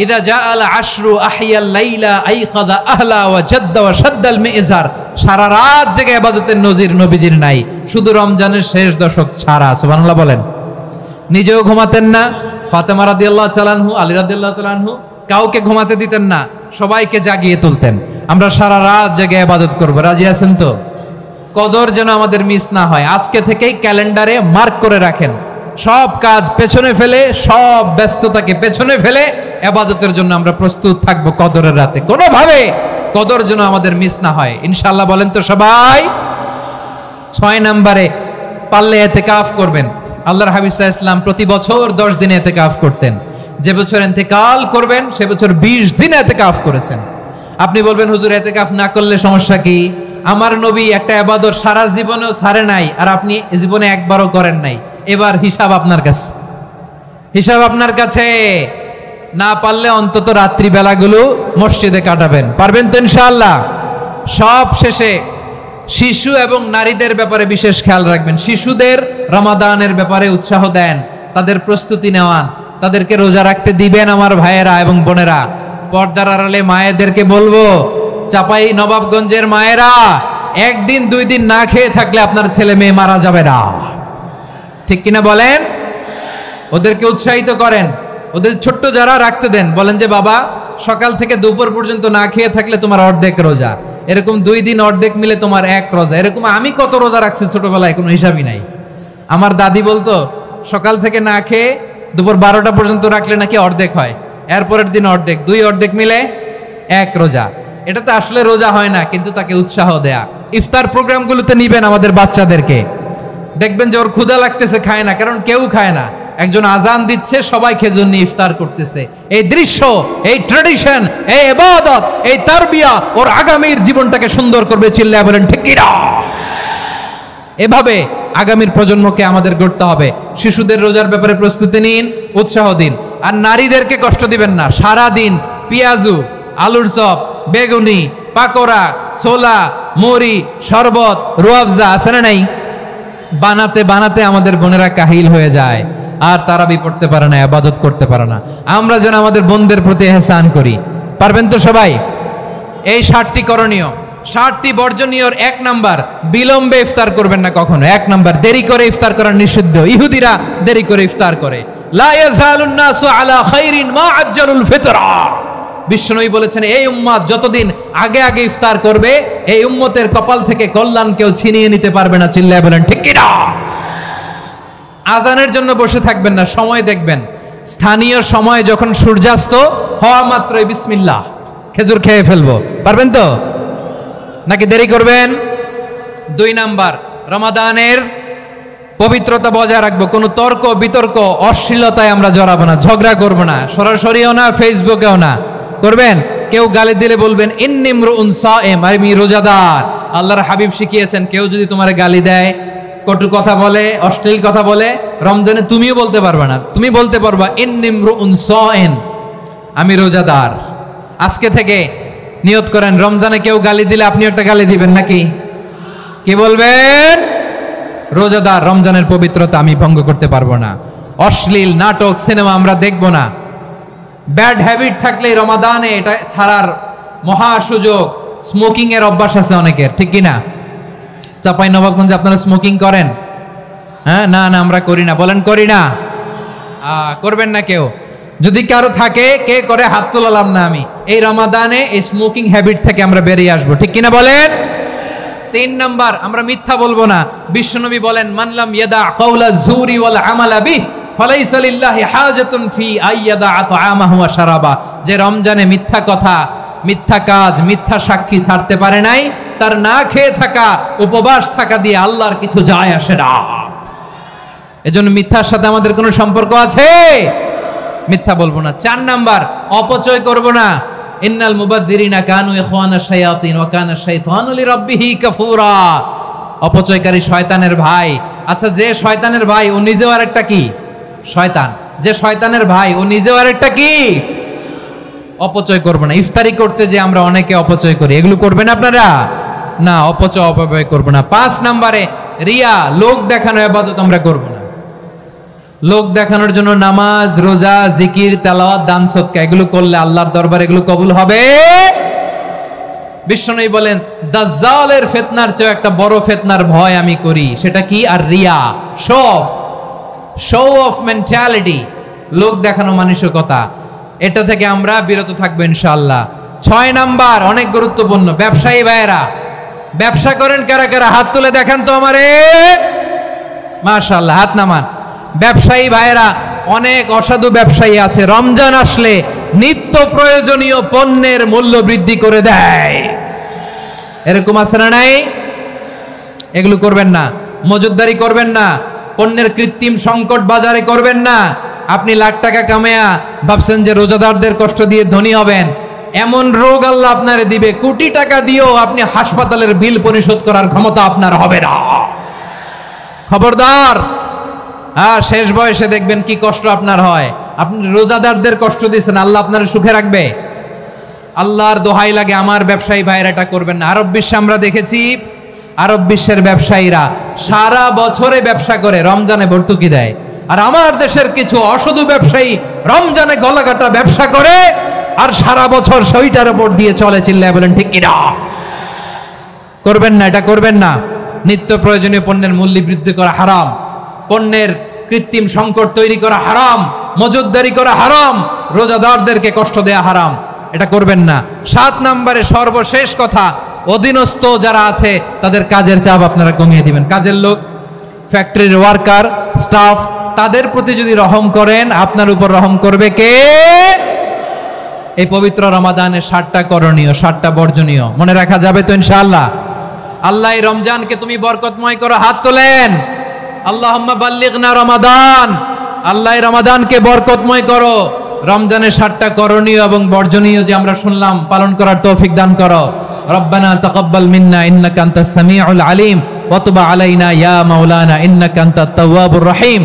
ইদা জাআল আশরু আহিয়াল লাইলা আইকাযা আহলা ওয়া জাদ্দা ওয়া শাদ্দাল মিজার, সারা রাত জেগে ইবাদতের নজির নবীজির নাই, শুধু রমজানের শেষ দশক ছাড়া। সুবহানাল্লাহ বলেন। নিজেও ঘুমাতেন না, ফাতেমা রাদিয়াল্লাহু তাআলা আনহু, আলী রাদিয়াল্লাহু তাআলা আনহু কাউকে ঘুমাতে দিতেন না, সবাইকে জাগিয়ে তুলতেন। আমরা সারা রাত জেগে ইবাদত করব, রাজি আছেন তো? কদর যেন আমাদের মিস না হয়। আজকে থেকেই ক্যালেন্ডারে মার্ক করে রাখেন, সব কাজ পেছনে ফেলে, সব ব্যস্ততাকে পেছনে ফেলে ইবাদতের জন্য আমরা প্রস্তুত থাকবো কদরের রাতে। কোনোভাবে কদর যেন আমাদের মিস না হয়, ইনশাআল্লাহ বলেন তো সবাই। 6 নম্বরে পারলে ইতিকাফ করবেন। আল্লাহর হাবিব সাল্লাল্লাহু আলাইহি ওয়াসাল্লাম প্রতি বছর 10 দিন ইতিকাফ করতেন। যে বছর ইন্তেকাল করবেন সে বছর 20 দিন ইতিকাফ করেছেন। আপনি বলবেন, হুজুর ইতিকাফ না করলে সমস্যা কি? আমার নবী একটা ইবাদত সারা জীবনেও ছাড়ে নাই, আর আপনি জীবনে একবারও করেন নাই। এবার হিসাব আপনার কাছে, হিসাব আপনার কাছে। না পারলে অন্তত রাত্রি বেলাগুলো মসজিদে কাটাবেন, পারবেন তো ইনশাআল্লাহ? সব শেষে শিশু এবং নারীদের ব্যাপারে বিশেষ খেয়াল রাখবেন। শিশুদের রমাদানের ব্যাপারে উৎসাহ দেন, তাদের প্রস্তুতি নেওয়ান, তাদেরকে রোজা রাখতে দিবেন। আমার ভাইয়েরা এবং বোনেরা, পর্দার আড়ালে মায়েদেরকে বলবো, চাপাই নবাবগঞ্জের মায়েরা, 1 দিন 2 দিন না খেয়ে থাকলে আপনার ছেলে মেয়ে মারা যাবে না, ঠিক কিনা বলেন? ওদেরকে উৎসাহিত করেন, ওদের ছোট্ট যারা রাখতে দেন, বলেন যে বাবা সকাল থেকে দুপুর পর্যন্ত না খেয়ে থাকলে তোমার অর্ধেক রোজা, এরকম 2 দিন অর্ধেক মিলে তোমার 1 রোজা। এরকম আমি কত রোজা রাখছি ছোটবেলায়, কোনো হিসাবই নাই। আমার দাদি বলতো সকাল থেকে না খেয়ে দুপুর 12টা পর্যন্ত রাখলে নাকি অর্ধেক হয়, এরপরের দিন অর্ধেক, 2 অর্ধেক মিলে 1 রোজা। এটা তো আসলে রোজা হয় না, কিন্তু তাকে উৎসাহ দেয়া। ইফতার প্রোগ্রামগুলোতে নিবেন আমাদের বাচ্চাদেরকে, দেখবেন যে ওর ক্ষুধা লাগতেছে, খায় না, কারণ কেউ খায় না। একজন আজান দিচ্ছে, সবাই খেজুর নিয়ে ইফতার করতেছে। এই দৃশ্য, এই ট্র্যাডিশন, এই ইবাদত, এই তারবিয়া ওর আগামীর জীবনটাকে সুন্দর করবে। চিল্লায় বলেন ঠিক কিনা? এভাবে আগামীর প্রজন্মকে আমাদের গড়তে হবে। শিশুদের রোজার ব্যাপারে প্রস্তুতি নিন, উৎসাহ দিন। আর নারীদেরকে কষ্ট দিবেন না। সারা দিন পেঁয়াজু, আলুর চপ, বেগুনি, পাকোড়া, ছোলা, মুড়ি, শরবত, রুয়াবজা আছে না নাই, বানাতে বানাতে আমাদের বোনেরা কাহিল হয়ে যায়, আর তারাবি পড়তে পারে না, ইবাদত করতে পারে না। আমরা যেন আমাদের বোনদের প্রতি ইহসান করি, পারবেন তো সবাই? এই 7টি করণীয়, 7টি বর্জনীয়র 1 নাম্বার, বিলম্বে ইফতার করবেন না কখনো। 1 নাম্বার, দেরি করে ইফতার করা নিষিদ্ধ। ইহুদিরা দেরি করে ইফতার করে। লা ইয়াজালুন নাসু আলা খাইরিন মা আজ্জালুল ফিতরা। বিশ্বনবী বলেছেন, এই উম্মত যতদিন আগে আগে ইফতার করবে, এই উম্মতের কপাল থেকে কল্যাণ কেউ ছিনিয়ে নিতে পারবে না। চিল্লায় বলেন ঠিক কিনা? আজানের জন্য বসে থাকবেন না, সময় দেখবেন। স্থানীয় সময় যখন সূর্যাস্ত হওয়া মাত্রই বিসমিল্লাহ খেজুর খেয়ে ফেলবো, পারবেন তো নাকি দেরি করবেন? 2 নাম্বার, রমাদানের পবিত্রতা বজায় রাখবো, কোনো তর্ক বিতর্ক অশ্লীলতায় আমরা জড়াবো না, ঝগড়া করবো না, সরাসরিও না, ফেসবুকেও না। করবেন? কেউ গালি দিলে বলবেন ইন্নী ইমরুউন সায়েম, আমি রোজাদার। আল্লাহর হাবিব শিখিয়েছেন কেউ যদি তোমার গালি দেয়, কটু কথা বলে, অশ্লীল কথা বলে, রমজানে তুমিও বলতে পারবে না, তুমি বলতে পারবা ইন্নী ইমরুউন সায়েম, আমি রোজাদার। আজকে থেকে নিয়ত করেন, রমজানে কেউ গালি দিলে আপনি একটা গালি দিবেন নাকি? কি বলবেন? রোজাদার, রমজানের পবিত্রতা আমি ভঙ্গ করতে পারবো না। অশ্লীল নাটক সিনেমা আমরা দেখব না। ব্যাড হ্যাবিট থাকলে রমাদানে এটা ছাড়ার মহা সুযোগ। স্মোকিং এর অভ্যাস আছে অনেকের, ঠিক কি না? চাঁপাইনবাবগঞ্জে আপনারা স্মোকিং করেন? হ্যাঁ, না না আমরা করি না, বলেন করি না। করবেন না কেউ? যদি কারো থাকে, কে করে হাত তোলালাম না আমি। এই রমাদানে এই স্মোকিং হ্যাবিট থেকে আমরা বেরিয়ে আসবো, ঠিক কিনা বলেন? 3 নাম্বার, আমরা মিথ্যা বলবো না। বিশ্বনবী বলেন মানলাম ইয়াদা কাওলা যুরি ওয়াল আমালা বিহি ফালাইসা লিল্লাহি হাজাতুন ফি আইয়াদা তাআমাহু ওয়া শারাবা। যে রমজানে মিথ্যা কথা, মিথ্যা কাজ, মিথ্যা সাক্ষী ছাড়তে পারে নাই, তার না খেয়ে থাকা, উপবাস থাকা দিয়ে আল্লাহর কিছু যায় আসে না। এজন্য মিথ্যার সাথে আমাদের কোনো সম্পর্ক আছে? মিথ্যা বলবো না। 4 নাম্বার, অপচয় করব না। ইন্নাল মুবাযযিরিনা কানু ইখওয়ানাশ শায়াতিন ওয়া কানা শাইতানু লিরাব্বিহি কাফুরা। অপচয়কারী শয়তানের ভাই। আচ্ছা, যে শয়তানের ভাই ও নিজেও আরেকটা কি? শয়তান। যে শয়তানের ভাই ও নিজেও আরেকটা কি? অপচয় করব না। ইফতারি করতে যে আমরা অনেকে অপচয় করি, এগুলো করবেন আপনারা? না, অপচয় অপব্যয় করব না। 5 নম্বরে রিয়া, লোক দেখানো ইবাদত আমরা করব না। লোক দেখানোর জন্য নামাজ, রোজা, জিকির, তেলাওয়াত, দান সদকা এগুলো করলে আল্লাহর দরবারে এগুলো কবুল হবে? বিশ্বনবী বলেন দাজ্জালের ফিতনার চেয়ে একটা বড় ফিতনার ভয় আমি করি, সেটা কি? আর রিয়া, শো অফ মেন্টালিটি, লোক দেখানো মানসিকতা, এটা থেকে আমরা বিরত থাকবো ইনশাআল্লাহ। 6 নাম্বার, অনেক গুরুত্বপূর্ণ, ব্যবসায়ী ভাইয়েরা, ব্যবসা করেন কারা কারা? হাত তুলে দেখান তো আমারে। মাশাআল্লাহ, হাত নামান। ব্যবসায়ী ভাইয়েরা, অনেক অসাধু ব্যবসায়ী আছে, রমজান আসলে নিত্য প্রয়োজনীয় পণ্যের মূল্য বৃদ্ধি করে দেয়। এরকম আছে না নাই? এগুলো করবেন না। মজুদদারি করবেন না। পণ্যের কৃত্রিম সংকট বাজারে করবেন না। আপনি লাখ টাকা কামায়া ভাবছেন যে রোজাদারদের কষ্ট দিয়ে ধনী হবেন, এমন রোগ আল্লাহ আপনারে দিবে, কোটি টাকা দিয়েও আপনি হাসপাতালের বিল পরিশোধ করার ক্ষমতা আপনার হবে না। খবরদার। শেষ বয়সে দেখবেন কি কষ্ট আপনার হয়। আপনি রোজাদারদের কষ্ট দিয়েছেন, আল্লাহ আপনার সুখে রাখবে? আল্লাহর দোহাই লাগে, আমার ব্যবসায়ী ভাইয়েরা এটা করবেন না। আরব বিশ্বে আমরা দেখেছি, আরব বিশ্বের ব্যবসায়ীরা সারা বছরে ব্যবসা করে, রমজানে ভর্তুকি দেয়। আর আমার দেশের কিছু অসাধু ব্যবসায়ী রমজানে গলাকাটা ব্যবসা করে আর সারা বছর সইটার উপর দিয়ে চলে। চিল্লায় বলেন ঠিক কিনা? করবেন না, এটা করবেন না। নিত্য প্রয়োজনীয় পণ্যের মূল্য বৃদ্ধি করা হারাম, পণ্যের কৃত্রিম সংকট তৈরি করা হারাম, মজুদদারি করা হারাম, রোজাদারদেরকে কষ্ট দেয়া হারাম, এটা করবেন না। 7 নম্বরে সর্বশেষ কথা, অধীনস্থ যারা আছে তাদের কাজের চাপ আপনারা কমিয়ে দিবেন। কাজের লোক, ফ্যাক্টরির ওয়ার্কার, স্টাফ, তাদের প্রতি যদি রহম করেন, আপনার উপর রহম করবে কে? এই পবিত্র রমাদানে 7টা করণীয়, 7টা বর্জনীয় মনে রাখা যাবে তো ইনশাআল্লাহ? আল্লাহ এই রমজানকে তুমি বরকতময় করো। হাত তোলেন। আল্লাহুম্মা বাল্লিগনা রমাদান। আল্লাহ এই রমাদানকে বরকতময় করো। রমজানের 7টা করণীয় এবং বর্জনীয় যে আমরা শুনলাম, পালন করার তৌফিক দান করো। রব্বানা তাকাব্বাল মিন্না ইন্নাকা আনতাস সামিউল আলিম ওয়া তুব আলাইনা ইয়া মাওলানা ইন্নাকা আনতাত তাওয়াবুর রহিম।